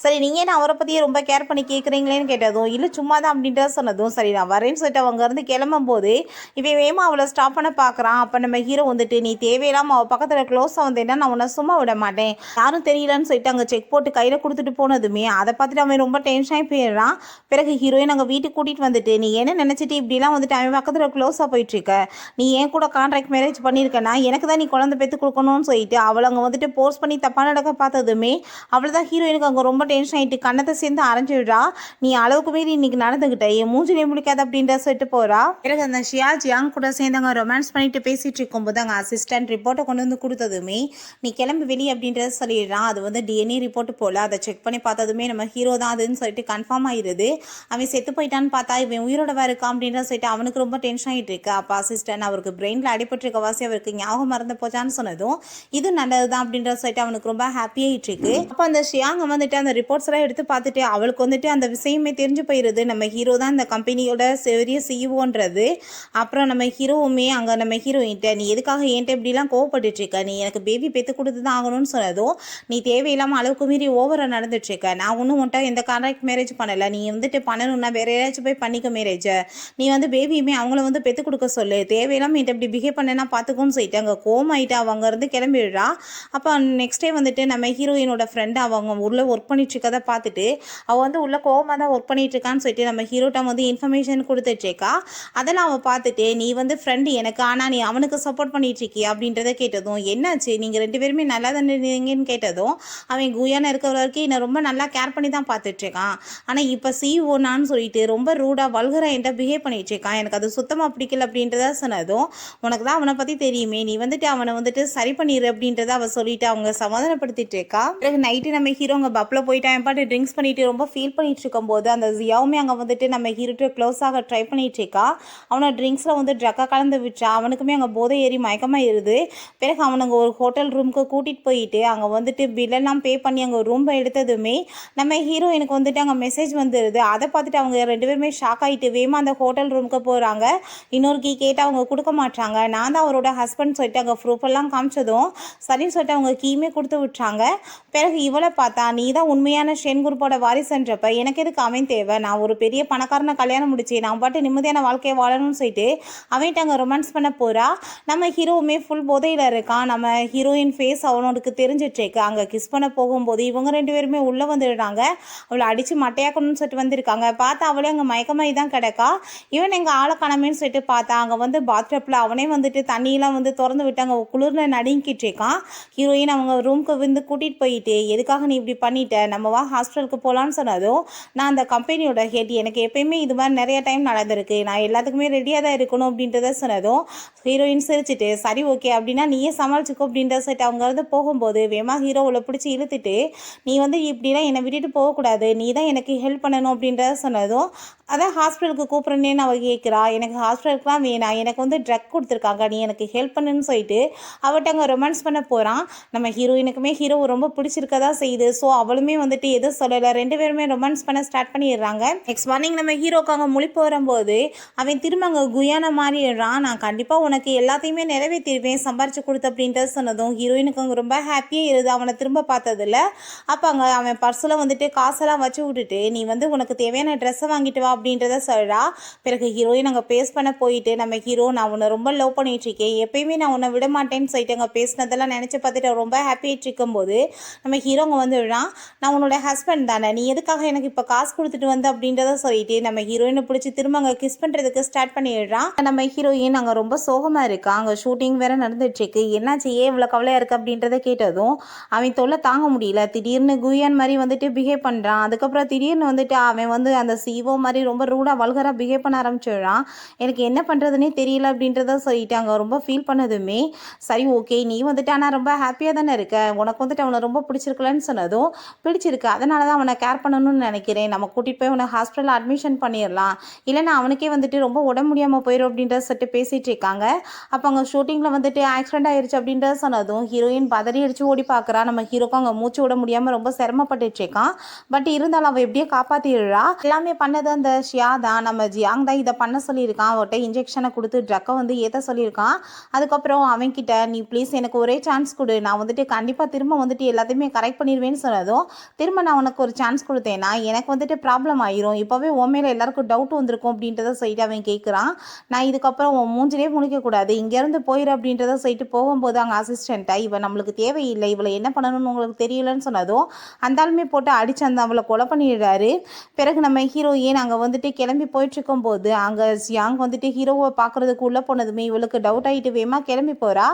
சரி நீங்கள் நான் அவரை பற்றியே ரொம்ப கேர் பண்ணி கேட்குறீங்களேன்னு கேட்டதும் இல்லை சும்மா தான் அப்படின்றத சொன்னதும் சரி நான் வரேன்னு சொல்லிட்டு அவங்க இருந்து கிளம்பும் போது இவன் வேமா அவளை ஸ்டாப் பண்ண பார்க்குறான். அப்போ நம்ம ஹீரோ வந்துட்டு நீ தேவையில்லாமல் அவள் பக்கத்தில் க்ளோஸாக வந்தேன்னா நான் உன்னை சும்மா விட மாட்டேன் யாரும் தெரியலன்னு சொல்லிட்டு அங்கே செக் போட்டு கையில் கொடுத்துட்டு போனதுமே அதை பார்த்துட்டு அவன் ரொம்ப டென்ஷனாகி போயிடுறான். பிறகு ஹீரோயின் அங்கே வீட்டுக்கு கூட்டிகிட்டு வந்துட்டு நீ என்ன நினச்சிட்டு இப்படிலாம் வந்துட்டு அவன் பக்கத்தில் க்ளோஸாக போயிட்டுருக்க, நீ ஏன் கூட கான்ட்ராக்ட் மேரேஜ் பண்ணியிருக்கேன்னா எனக்கு தான் நீ குழந்தை பெற்று கொடுக்கணும்னு சொல்லிட்டு அவளை அங்கே வந்துட்டு போர்ஸ் பண்ணி தப்பாக நடக்க பார்த்ததுமே அவள் தான் ஹீரோயினுக்கு அங்கே ரொம்ப டென்ஷன் ஆகிட்டு கண்ணத்தை சேர்ந்து அரைஞ்சிடுறா. நீ அளவுக்கு மீறி இன்னைக்கு நடந்துக்கிட்ட என் மூஞ்சிலே முடிக்காது அப்படின்ற சொல்லிட்டு போகிறா. பிறகு அந்த ஷியா ஜியாங் கூட சேர்ந்து அங்கே ரொமான்ஸ் பண்ணிட்டு பேசிட்டு இருக்கும்போது அங்கே அசிஸ்டன்ட் ரிப்போர்ட்டை கொண்டு வந்து கொடுத்ததுமே நீ கிளம்பி வெளியே அப்படின்றத சொல்லிடுறான். அது வந்து டிஎன்ஏ ரிப்போர்ட் போல் அதை செக் பண்ணி பார்த்ததுமே நம்ம ஹீரோ தான் அதுன்னு சொல்லிட்டு கன்ஃபார்ம் ஆயிடுது. அவன் செத்து போயிட்டான்னு பார்த்தா இவன் உயிரோடவா இருக்கான் அப்படின்றத சொல்லிட்டு அவனுக்கு ரொம்ப டென்ஷன் ஆகிட்டு இருக்கு. அப்போ அசிஸ்டன்ட் அவருக்கு பிரெயினில் அடிபட்டிருக்க வாசி அவருக்கு ஞாபகம் மறந்து போச்சான்னு சொன்னதும் இது நல்லது தான் அப்படின்ற சொல்லிட்டு அவனுக்கு ரொம்ப ஹாப்பியாகிட்டு இருக்கு. அப்போ அந்த ஷியாங்க வந்துட்டு அந்த ரிப்போர்ட்ஸ் எல்லாம் எடுத்து பார்த்துட்டு அவளுக்கு வந்துட்டு அந்த விஷயமே தெரிஞ்சு போயிடுது நம்ம ஹீரோ தான் இந்த கம்பெனியோட பெரிய சிஇஓன்றது. அப்புறம் நம்ம ஹீரோவுமே அங்கே நம்ம ஹீரோயின்ட்ட நீ எதுக்காக என்கிட்ட இப்படிலாம் கோவப்பட்டுட்டு இருக்க, நீ எனக்கு பேபி பெற்று கொடுத்து தான் ஆகணும்னு சொன்னதும் நீ தேவையில்லாமல் அளவுக்கு மீறி ஓவராக நடந்துட்டு இருக்க, நான் ஒன்றும் உன்ட்ட எந்த கான்ட்ராக்ட் மேரேஜ் பண்ணலை, நீ வந்துட்டு பண்ணணும்னா வேற யாராச்சும் போய் பண்ணிக்க மேரேஜை, நீ வந்து பேபியுமே அவங்கள வந்து பெற்று கொடுக்க சொல்லு, தேவையில்லாமல் என்கிட்ட இப்படி பிஹேவ் பண்ணேன்னா பார்த்துக்கோன்னு சொல்லிட்டு அங்கே கோமாயிட்டா அவள் அங்கேருந்து கிளம்பிடுறா. அப்போ நெக்ஸ்ட் டே வந்துட்டு நம்ம ஹீரோயினோட ஃப்ரெண்டு அவங்க உள்ளே ஒர்க் பண்ணிட்டுருக்கதை பார்த்துட்டு அவள் வந்து உள்ளே கோவமாக தான் ஒர்க் பண்ணிகிட்ருக்கான்னு சொல்லிட்டு நம்ம ஹீரோட்ட வந்து இன்ஃபர்மேஷன் கொடுத்துட்ருக்கா. அதெல்லாம் அவள் பார்த்துட்டு நீ வந்து ஃப்ரெண்டு எனக்கு, ஆனால் நீ அவனுக்கு சப்போர்ட் பண்ணிகிட்ருக்கி அப்படின்றத கேட்டதும் என்னாச்சு நீங்கள் 2 பேருமே நல்லா தானே இருந்தீங்கன்னு கேட்டதும் அவன் குயானா இருக்கிற வரைக்கும் என்னை ரொம்ப நல்லா கேர் பண்ணி தான் பார்த்துட்ருக்கான். ஆனால் இப்போ சிஓனான்னு சொல்லிட்டு ரொம்ப ரூடாக வல்கராக என்கிட்ட பிஹேவ் பண்ணிகிட்ருக்கான். எனக்கு அது சுத்தமாக பிடிக்கல அப்படின்றத சொன்னதும் உனக்கு தான் அவனை பற்றி தெரியுமே, நீ வந்துட்டு அவனை வந்துட்டு சரி பண்ணிடு அப்படின்றத அவள் சொல்லிட்டு அவங்க சமாதானப்படுத்திட்டு இருக்கா. பிறகு நைட்டு நம்ம ஹீரோ அங்கே பப்பில் போயிட்டு அவன் பாட்டு ட்ரிங்க்ஸ் பண்ணிட்டு ரொம்ப ஃபீல் பண்ணிட்டு இருக்கும்போது அந்த ஜியாவுமே அங்கே வந்துட்டு நம்ம ஹீரோட்டு க்ளோஸ் ஆக ட்ரை பண்ணிட்டு இருக்கா. அவனை ட்ரிங்க்ஸில் வந்து ட்ரக்கை கலந்து விட்டா. அவனுக்குமே அங்கே போதை ஏறி மயக்கமாக இருது. பிறகு அவனுங்க ஒரு ஹோட்டல் ரூமுக்கு கூட்டிகிட்டு போயிட்டு அங்கே வந்துட்டு பில்லெல்லாம் பே பண்ணி அங்கே ரூம் எடுத்ததுமே நம்ம ஹீரோயினுக்கு வந்துட்டு அங்கே மெசேஜ் வந்துடுது. அதை பார்த்துட்டு அவங்க 2 பேருமே ஷாக் ஆகிட்டு வேகமாக அந்த ஹோட்டல் ரூமுக்கு போகிறாங்க. இன்னொரு கீ கேட்டு அவங்க கொடுக்க மாட்டாங்க. நான் தான் அவரோட ஹஸ்பண்ட் சொல்லிட்டு அங்கே ப்ரூஃப் எல்லாம் காமிச்சதும் சரின்னு சொல்லிட்டு அவங்க கீமே கொடுத்து விட்டாங்க. பிறகு இவளை பார்த்தா நீ தான் உண்மையான ஷென் குரூப்போட வாரிசுன்றப்ப எனக்கு எதுக்கு அவன் தேவை, நான் ஒரு பெரிய பணக்காரனை கல்யாணம் முடிச்சு நான் பாட்டு நிம்மதியான வாழ்க்கையை வாழணும்னு சொல்லிட்டு அவன்கிட்ட அங்கே ரொமான்ஸ் பண்ண போகிறா. நம்ம ஹீரோவுமே ஃபுல் போதையில் இருக்கான். நம்ம ஹீரோயின் ஃபேஸ் அவனுக்கு தெரிஞ்சிட்ருக்கு. அங்கே கிஸ் பண்ண போகும்போது இவங்க 2 பேருமே உள்ளே வந்துடுறாங்க. அவளை அடித்து மட்டையாக்கணும்னு சொல்லிட்டு வந்திருக்காங்க. பார்த்தா அவளே அங்கே மயக்கமாகி தான் கிடக்கா. இவன் எங்கள் ஆளை காணமேன்னு சொல்லிட்டு பார்த்தா அங்கே வந்து பாத்டப்பில் அவனே வந்துட்டு தண்ணியெல்லாம் வந்து திறந்து விட்டு அங்கே குளிரில் நடுங்கிட்டு இருக்கான். ஹீரோயின் அவங்க ரூமுக்கு வந்து கூட்டிகிட்டு போயிட்டு எதுக்காக நீ இப்படி பண்ணிட்ட, நம்ம வா ஹாஸ்பிட்டலுக்கு போகலான்னு சொன்னதும் நான் அந்த கம்பெனியோட ஹெட், எனக்கு எப்பயுமே இது மாதிரி நிறைய டைம் நடந்திருக்கு, நான் எல்லாத்துக்குமே ரெடியாக தான் இருக்கணும் அப்படின்றத சொன்னதும் ஹீரோயின் சிரிச்சிட்டு சரி ஓகே அப்படின்னா நீயே சமாளிச்சுக்கோ அப்படின்ற சொல்லிட்டு அவங்க வந்து போகும்போது வேமா ஹீரோவில் பிடிச்சி இழுத்துட்டு நீ வந்து இப்படிலாம் என்னை விட்டுட்டு போகக்கூடாது, நீ தான் எனக்கு ஹெல்ப் பண்ணணும் அப்படின்றத சொன்னதும் அதான் ஹாஸ்பிட்டலுக்கு கூப்பிட்றேன்னு அவள் கேட்குறா. எனக்கு ஹாஸ்பிட்டலுக்குலாம் வேணாம், எனக்கு வந்து ட்ரக் கொடுத்துருக்காங்க, நீ எனக்கு ஹெல்ப் பண்ணுன்னு சொல்லிட்டு அவட்ட அங்கே ரொமான்ஸ் பண்ண போகிறான். நம்ம ஹீரோயினுக்குமே ஹீரோ ரொம்ப பிடிச்சிருக்கதா செய்யுது. ஸோ அவளுமே வந்துட்டு எதுவும் சொல்லலை. 2 பேருமே ரொமான்ஸ் பண்ண ஸ்டார்ட் பண்ணிடுறாங்க. நெக்ஸ்ட் மார்னிங் நம்ம ஹீரோக்கு அங்கே முழிப்பு வரும்போது அவன் திரும்ப அங்கே குயானா மாறிடுறான். நான் கண்டிப்பாக உனக்கு எல்லாத்தையுமே நிறைவேற்றிடுவேன் சம்பாரிச்சு கொடுத்து அப்படின்ட்டு சொன்னதும் ஹீரோயினுக்கு அங்கே ரொம்ப ஹாப்பியாக இருது அவனை திரும்ப பார்த்ததில்ல. அப்போ அங்கே அவன் பர்ஸில் வந்துட்டு காசெல்லாம் வச்சு விட்டுட்டு நீ வந்து உனக்கு தேவையான ட்ரெஸ்ஸை வாங்கிட்டு வா அப்படின்றத சொல்கிறா. பிறகு ஹீரோயின் அங்கே பேஸ் பண்ண போயிட்டு நம்ம ஹீரோ நான் உன்னை ரொம்ப லவ் பண்ணிகிட்ருக்கேன், எப்பயுமே நான் உன்னை விட மாட்டேன்னு சொல்லிட்டு அங்கே பேசினதெல்லாம் நினச்சி பார்த்துட்டு ரொம்ப ஹாப்பியாகிட்டு இருக்கும்போது நம்ம ஹீரோங்க வந்துடுறான். நான் உன்னோட ஹஸ்பண்ட் தானே, நீ எதுக்காக எனக்கு இப்போ காசு கொடுத்துட்டு வந்து அப்படின்றத சொல்லிட்டு நம்ம ஹீரோயினை பிடிச்சி திரும்ப அங்கே கிஸ் பண்ணுறதுக்கு ஸ்டார்ட் பண்ணிடுறான். நம்ம ஹீரோயின் அங்கே ரொம்ப சோகமாக இருக்கா. அங்கே ஷூட்டிங் வேறு நடந்துட்டுருக்கு. என்னாச்சு ஏன் இவ்வளோ கவலையாக இருக்குது அப்படின்றத கேட்டதும் அவன் தொல்லை தாங்க முடியல. திடீர்னு குயான் மாதிரி வந்துட்டு பிஹேவ் பண்ணுறான். அதுக்கப்புறம் திடீர்னு வந்துட்டு அவன் வந்து அந்த சிஓ மாதிரி ரொம்ப ரூடாக வல்கராக பிஹேவ் பண்ண ஆரம்பிச்சிடுறான். எனக்கு என்ன பண்ணுறதுனே தெரியல அப்படின்றத சொல்லிட்டு அங்கே ரொம்ப ஃபீல் பண்ணதுமே சரி ஓகே நீ வந்துட்டு ஆனால் ரொம்ப ஹாப்பியாக தானே இருக்க, உனக்கு வந்துட்டு அவனை ரொம்ப பிடிச்சிருக்கலன்னு சொன்னதும் பிடிச்சிருக்கு, அதனால தான் அவனை கேர் பண்ணணும்னு நினைக்கிறேன், நம்ம கூட்டிகிட்டு போய் அவனை ஹாஸ்பிட்டலில் அட்மிஷன் பண்ணிடலாம், இல்லைன்னா அவனுக்கே வந்துட்டு ரொம்ப உடம்பு முடியாமல் போயிடும் அப்படின்றத சொல்லிட்டு பேசிகிட்டு இருக்காங்க. அப்போ அங்கே ஷூட்டிங்கில் வந்துட்டு ஆக்சிடென்ட் ஆயிடுச்சு அப்படின்றத சொன்னதும் ஹீரோயின் பதறி அடித்து ஓடி பார்க்குறா. நம்ம ஹீரோக்கும் அங்கே மூச்சு விட முடியாமல் ரொம்ப சிரமப்பட்டுட்டு இருக்கான். பட் இருந்தாலும் அவள் எப்படியே காப்பாற்றிடுறா. எல்லாமே பண்ணது அந்த ஷியா தான், நம்ம ஜியாங் தான் இதை பண்ண சொல்லியிருக்கான். அவர்கிட்ட இன்ஜெக்ஷனை கொடுத்து ட்ரக்கை வந்து ஏற்ற சொல்லியிருக்கான். அதுக்கப்புறம் அவன்கிட்ட நீ ப்ளீஸ் எனக்கு ஒரே சான்ஸ் கொடு, நான் வந்துட்டு கண்டிப்பாக திரும்ப வந்துட்டு எல்லாத்தையுமே கரெக்ட் பண்ணிடுவேன்னு சொன்னதும் திரும்ப நான் உனக்கு ஒரு சான்ஸ் கொடுத்தேன்னா எனக்கு வந்துட்டு ப்ராப்ளம் ஆயிரும், இப்போவே உன் மேலே எல்லாருக்கும் டவுட் வந்திருக்கும் அப்படின்றத சொல்லிட்டு அவன் கேட்குறான். நான் இதுக்கப்புறம் உன் மூஞ்சிலே முழிக்கக்கூடாது, இங்கேருந்து போயிரு அப்படின்றத சொல்லிட்டு போகும்போது அங்கே அசிஸ்டண்ட்டாக இவன் நம்மளுக்கு தேவையில்லை, இவளை என்ன பண்ணணும்னு உங்களுக்கு தெரியலன்னு சொன்னதும் அந்தாலுமே போட்டு அடித்து அந்த அவளை கொலை பண்ணிடுறாரு. பிறகு நம்ம ஹீரோயின் அங்கே வந்துட்டு கிளம்பி போயிட்டுருக்கும் போது அங்கே ஜியாங் வந்துட்டு ஹீரோவை பார்க்குறதுக்கு உள்ளே போனதுமே இவளுக்கு டவுட் ஆகிட்டு வேமா கிளம்பி போகிறா.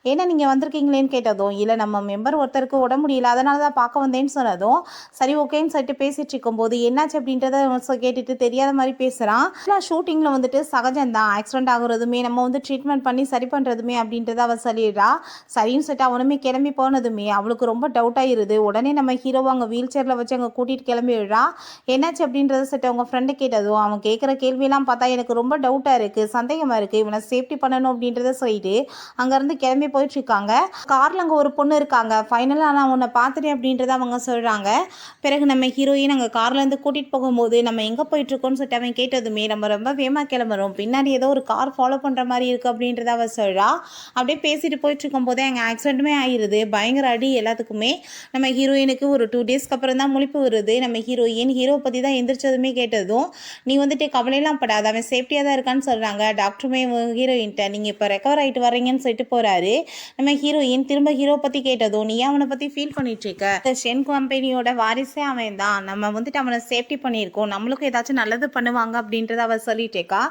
ஏன்னா நீங்கள் வந்திருக்கீங்களேன்னு கேட்டதும் இல்லை நம்ம மெம்பர் ஒருத்தருக்கு உடம்பு முடியல அதனால தான் பார்க்க வந்தேன்னு சொன்னதும் சரி ஓகேன்னு சொல்லிட்டு பேசிகிட்டு இருக்கும்போது என்னாச்சு அப்படின்றத கேட்டுட்டு தெரியாத மாதிரி பேசுகிறான். ஆனால் ஷூட்டிங்கில் வந்துட்டு சகஜம்தான், ஆக்சிடென்ட் ஆகுறதுமே நம்ம வந்து ட்ரீட்மெண்ட் பண்ணி சரி பண்ணுறதுமே அப்படின்றத அவள் சொல்லிடுறா. சரின்னு சொல்லிட்டு அவனுமே கிளம்பி போனதுமே அவளுக்கு ரொம்ப டவுட் ஆகிடுது. உடனே நம்ம ஹீரோவை அங்கே வீல் சேரில் வச்சு அங்கே கூட்டிகிட்டு கிளம்பிடுறா. என்னாச்சு அப்படின்றத சொல்லிட்டு அவங்க ஃப்ரெண்டு கேட்டதும் அவன் கேட்குற கேள்வியெல்லாம் பார்த்தா எனக்கு ரொம்ப டவுட்டாக இருக்குது, சந்தேகமாக இருக்குது, இவனை சேஃப்டி பண்ணணும் அப்படின்றத சொல்லிட்டு அங்கேருந்து கிளம்பி போயிட்டுருக்காங்க. காரில் அங்கே ஒரு பொண்ணு இருக்காங்க. ஃபைனலாக நான் உன்னை பார்த்துட்டேன் அப்படின்றத அவங்க சொல்கிறாங்க. பிறகு நம்ம ஹீரோயின் அங்கே கார்லேருந்து கூட்டிகிட்டு போகும்போது நம்ம எங்கே போயிட்டுருக்கோன்னு சொல்லிட்டு அவன் கேட்டதுமே நம்ம ரொம்ப வேகமாக கிளம்புறோம், பின்னாடி ஏதோ ஒரு கார் ஃபாலோ பண்ணுற மாதிரி இருக்குது அப்படின்றத அவள் சொல்கிறா. அப்படியே பேசிட்டு போயிட்டுருக்கும் போதே அங்கே ஆக்சிடென்ட்டுமே ஆகிடுது. பயங்கர அடி எல்லாத்துக்குமே. நம்ம ஹீரோயினுக்கு ஒரு 2 டேஸ்க்கு அப்புறம் தான் முழிப்பு வருது. நம்ம ஹீரோவை பற்றி தான் எந்திரிச்சதுமே கேட்டதும் நீ வந்துட்டு கவலையெல்லாம் படாத, அவன் சேஃப்டியாக தான் இருக்கான்னு சொல்கிறாங்க. டாக்டருமே ஹீரோயின்ட்ட நீங்கள் இப்போ ரெக்கவர் ஆகிட்டு வரீங்கன்னு சொல்லிட்டு போகிறாரு. இருக்கும்போது நம்ம ஹீரோயின் திரும்ப ஹீரோ பற்றி கேட்டதும் நீ அவனை பற்றி ஃபீல் பண்ணிட்டு இருக்க, இந்த ஷென் கம்பெனியோட வாரிசே அவன் தான், நம்ம வந்துட்டு அவனை சேஃப்டி பண்ணியிருக்கோம், நம்மளுக்கும் ஏதாச்சும் நல்லது பண்ணுவாங்க அப்படின்றத அவள் சொல்லிட்டேக்கா.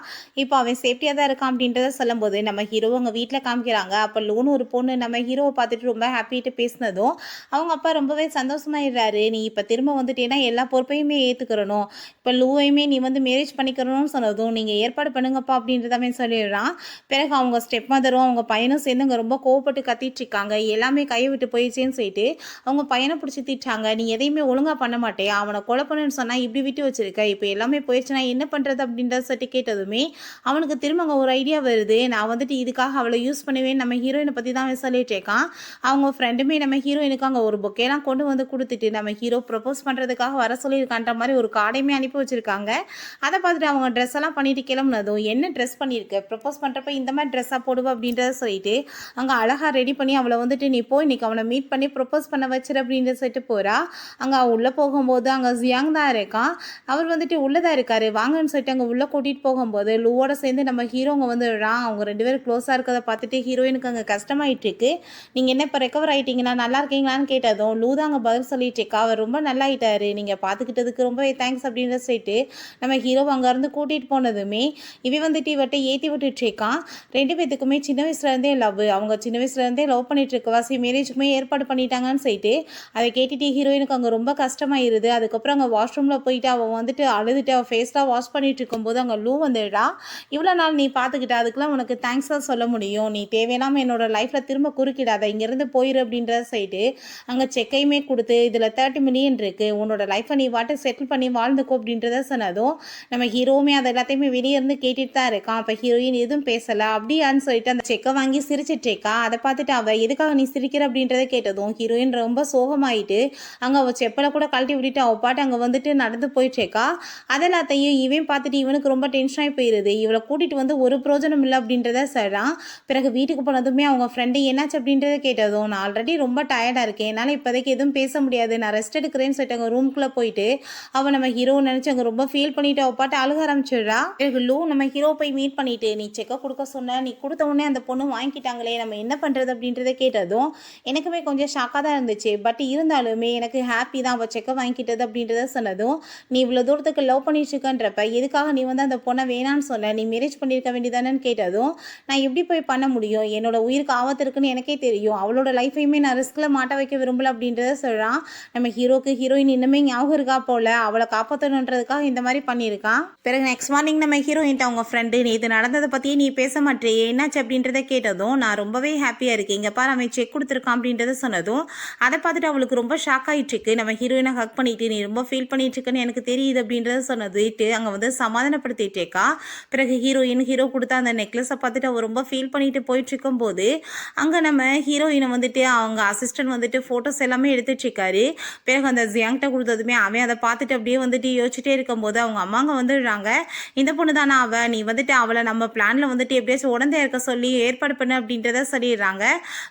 இப்போ அவன் சேஃப்டியாக தான் இருக்கான் அப்படின்றத சொல்லும்போது நம்ம ஹீரோ அவங்க வீட்டில் காமிக்கிறாங்க. அப்போ லூன்னு ஒரு பொண்ணு நம்ம ஹீரோவை பார்த்துட்டு ரொம்ப ஹாப்பிட்டு பேசினதும் அவங்க அப்பா ரொம்பவே சந்தோஷமாயிடுறாரு. நீ இப்போ திரும்ப வந்துட்டேன்னா எல்லா பொறுப்பையுமே ஏற்றுக்கிறணும், இப்போ லூவையுமே நீ வந்து மேரேஜ் பண்ணிக்கிறணும்னு சொன்னதும் நீங்கள் ஏற்பாடு பண்ணுங்கப்பா அப்படின்றதாமே சொல்லிடுறான். பிறகு அவங்க ஸ்டெப் மதரும் அவங்க பையனும் சேர்ந்து அங்கே ரொம்ப கோவப்பட்டு கத்திட்டு இருக்காங்க. எல்லாமே கையை விட்டு போயிடுச்சேன்னு சொல்லிட்டு அவங்க பையனை பிடிச்சி திட்டாங்க. நீ எதையுமே ஒழுங்காக பண்ண மாட்டேன், அவனை கொலை பண்ணுன்னு சொன்னால் இப்படி விட்டு வச்சிருக்க, இப்போ எல்லாமே போயிடுச்சுன்னா என்ன பண்ணுறது அப்படின்றத சொல்லி கேட்டதுமே அவனுக்கு திரும்ப அங்கே ஒரு ஐடியா வருது. நான் வந்துட்டு இதுக்காக அவளை யூஸ் பண்ணுவேன், நம்ம ஹீரோயினை பற்றி தான் அவன் சொல்லிட்டு இருக்கான். அவங்க ஃப்ரெண்டுமே நம்ம ஹீரோயினுக்கு அங்கே ஒரு பொக்கேலாம் கொண்டு வந்து கொடுத்துட்டு நம்ம ஹீரோ ப்ரப்போஸ் பண்ணுறதுக்காக வர சொல்லியிருக்கான்ற மாதிரி ஒரு கார்டையுமே அனுப்பி வச்சுருக்காங்க. அதை பார்த்துட்டு அவங்க ட்ரெஸ் எல்லாம் பண்ணிட்டு கிளம்புனதும் என்ன ட்ரெஸ் பண்ணியிருக்க, ப்ரப்போஸ் பண்ணுறப்ப இந்த மாதிரி ட்ரெஸ்ஸாக போடுவா அப்படின்றத சொல்லிட்டு அங்கே அழகாக ரெடி பண்ணி அவளை வந்துட்டு நீ போய் இன்னைக்கு அவனை மீட் பண்ணி ப்ரப்போஸ் பண்ண வச்சிரு அப்படின்றத சொல்லிட்டு போகிறா. அங்கே அவள் உள்ளே போகும்போது அங்கே ஜியாங் தான் இருக்கான். அவர் வந்துட்டு உள்ளதாக இருக்காரு, வாங்கன்னு சொல்லிட்டு அங்கே உள்ளே கூட்டிகிட்டு போகும்போது லூவோட சேர்ந்து நம்ம ஹீரோங்க வந்துடுறான். அவங்க ரெண்டு பேரும் க்ளோஸாக இருக்கிறத பார்த்துட்டு ஹீரோயினுக்கு அங்கே கஷ்டமாயிட்டு இருக்கு. நீங்கள் என்ன இப்போ ரெக்கவர் ஆகிட்டீங்களா, நல்லா இருக்கீங்களான்னு கேட்டதும் லூ தான் அங்கே பதில் சொல்லிட்டு இருக்கா. அவர் ரொம்ப நல்லா ஆகிட்டாரு, நீங்கள் பார்த்துக்கிட்டதுக்கு ரொம்பவே தேங்க்ஸ் அப்படின்னு சொல்லிட்டு நம்ம ஹீரோ அங்கேருந்து கூட்டிகிட்டு போனதுமே இவன் வந்துட்டு இவட்ட ஏற்றி விட்டுட்டு இருக்கான். ரெண்டு பேத்துக்குமே சின்ன வயசுலேருந்தே லவ், அவங்க சின்ன வயசுலேருந்தே லவ் பண்ணிட்டு இருக்கவாசி மேரேஜுக்குமே ஏற்பாடு பண்ணிட்டாங்கன்னு சொல்லிட்டு அதை கேட்டுட்டு ஹீரோயினுக்கு அங்கே ரொம்ப கஷ்டமாயிருது. அதுக்கப்புறம் அங்கே வாஷ்ரூமில் போயிட்டு அவள் வந்துட்டு அழுதுட்டு அவள் ஃபேஸ்லாம் வாஷ் பண்ணிட்டு இருக்கும்போது அங்கே லூ வந்துடுறா. இவ்வளோ நாள் நீ பார்த்துக்கிட்ட, அதுக்கெலாம் உனக்கு தேங்க்ஸ் தான் சொல்ல முடியும், நீ தேவையில்லாமல் என்னோட லைஃப்பில் திரும்ப குறுக்கிடாத, இங்கேருந்து போயிரு அப்படின்றத சொல்லிட்டு அங்கே செக்கையுமே கொடுத்து இதில் 30 மில்லியன் இருக்குது, உன்னோட லைஃப்பை நீ வாட்டு செட்டில் பண்ணி வாழ்ந்துக்கோ அப்படின்றத சொன்னதும் நம்ம ஹீரோவுமே அதை எல்லாத்தையுமே வெளியே இருந்து கேட்டுட்டு தான் இருக்கான். அப்போ ஹீரோயின் எதுவும் பேசலை அப்படியான்னு சொல்லிட்டு அந்த செக்கை வாங்கி சிரிச்சிட்டு இருக்கா. அதை பார்த்துட்டு அவள் எதுக்காக நீ சிரிக்கிற அப்படின்றத கேட்டதும் ஹீரோயின் ரொம்ப சோகமாயிட்டு அங்கே அவள் செப்பலை கூட கழட்டி விட்டுட்டு அவள் பாட்டு அங்கே வந்துட்டு நடந்து போயிட்டுருக்கா. அதெல்லாத்தையும் இவன் பார்த்துட்டு இவனுக்கு ரொம்ப டென்ஷனாகி போயிடுது. இவளை கூட்டிகிட்டு வந்து ஒரு பிரோஜனம் இல்லை அப்படின்றத சொல்கிறான். பிறகு வீட்டுக்கு போனதுமே அவங்க ஃப்ரெண்டு என்னாச்சு அப்படின்றத கேட்டதும் நான் ஆல்ரெடி ரொம்ப டயர்டாக இருக்கேன், என்னால் இப்போதைக்கு எதுவும் பேச முடியாது, நான் ரெஸ்ட் எடுக்கிறேன்னு சொல்லிட்டு அங்கே ரூம்குள்ளே போயிட்டு அவள் நம்ம ஹீரோ நினச்சி அங்கே ரொம்ப ஃபீல் பண்ணிவிட்டு அவள் பாட்டு அழுக ஆரம்பிச்சிடுறா. பிறகு லூ நம்ம ஹீரோ போய் மீட் பண்ணிவிட்டு நீ செக்கை கொடுக்க சொன்ன, நீ கொடுத்த உடனே அந்த பொண்ணு வாங்கிக்கிட்டாங்களே, நம்ம என்ன பண்ணுறது அப்படின்றத கேட்டதும் எனக்குமே கொஞ்சம் ஷாக்காக தான் இருந்துச்சு, பட் இருந்தாலுமே எனக்கு ஹாப்பி தான் அவள் செக்கை வாங்கிக்கிட்டது அப்படின்றத சொன்னதும் நீ இவ்வளோ தூரத்துக்கு லவ் பண்ணிட்டு இருக்கன்றப்ப எதுக்காக நீ வந்து அந்த பொண்ணை வேணான்னு சொன்ன, நீ மேரேஜ் பண்ணியிருக்க வேண்டியதானேன்னு கேட்டதும் நான் எப்படி போய் பண்ண முடியும், என்னோட உயிருக்கு ஆபத்து இருக்குன்னு எனக்கே தெரியும், அவளோட லைஃபையுமே நான் ரிஸ்கில் மாட்ட வைக்க விரும்பல அப்படின்றத சொல்கிறான். நம்ம ஹீரோக்கு ஹீரோயின் இன்னுமே ஞாபகம் இருக்கா போல, அவளை காப்பாற்றணுன்றதுக்காக இந்த மாதிரி பண்ணியிருக்கான். பிறகு நெக்ஸ்ட் மார்னிங் நம்ம ஹீரோயின்ட்ட அவங்க ஃப்ரெண்டு நீ இது நடந்ததை பற்றியே நீ பேச மாட்டேயே, என்னாச்சு அப்படின்றத கேட்டதும் நான் ரொம்பவே ஹாப்பியாக இருக்கேன், இங்கே பாரு அவன் செக் கொடுத்துருக்கான் அப்படின்றத சொன்னதும் அதை பார்த்துட்டு அவளுக்கு ரொம்ப ஷாக் ஆகிட்டு இருக்கு. நம்ம ஹீரோயினை ஹக் பண்ணிட்டு நீ ரொம்ப ஃபீல் பண்ணிட்டு இருக்குன்னு எனக்கு தெரியுது அப்படின்றத சொன்னதுட்டு அங்கே வந்து சமாதானப்படுத்திட்டு இருக்கா. பிறகு ஹீரோயின் ஹீரோ கொடுத்த அந்த நெக்லஸை பார்த்துட்டு அவள் ரொம்ப ஃபீல் பண்ணிட்டு போயிட்டு இருக்கும்போது அங்கே நம்ம ஹீரோயினை வந்துட்டு அவங்க அசிஸ்டன்ட் வந்துட்டு ஃபோட்டோஸ் எல்லாமே எடுத்துட்டு இருக்காரு. பிறகு அந்த ஜியாங்கிட்ட கொடுத்ததுமே அவன் அதை பார்த்துட்டு அப்படியே வந்துட்டு யோசிச்சுட்டே இருக்கும்போது அவங்க அம்மாங்க வந்துடுறாங்க. இந்த பொண்ணு தானே அவள், நீ வந்துட்டு அவளை நம்ம பிளானில் வந்துட்டு எப்படியாச்சும் உடந்தே இருக்க சொல்லி ஏற்பாடு பண்ணு அப்படின்றத சொல்லிடுறாங்க.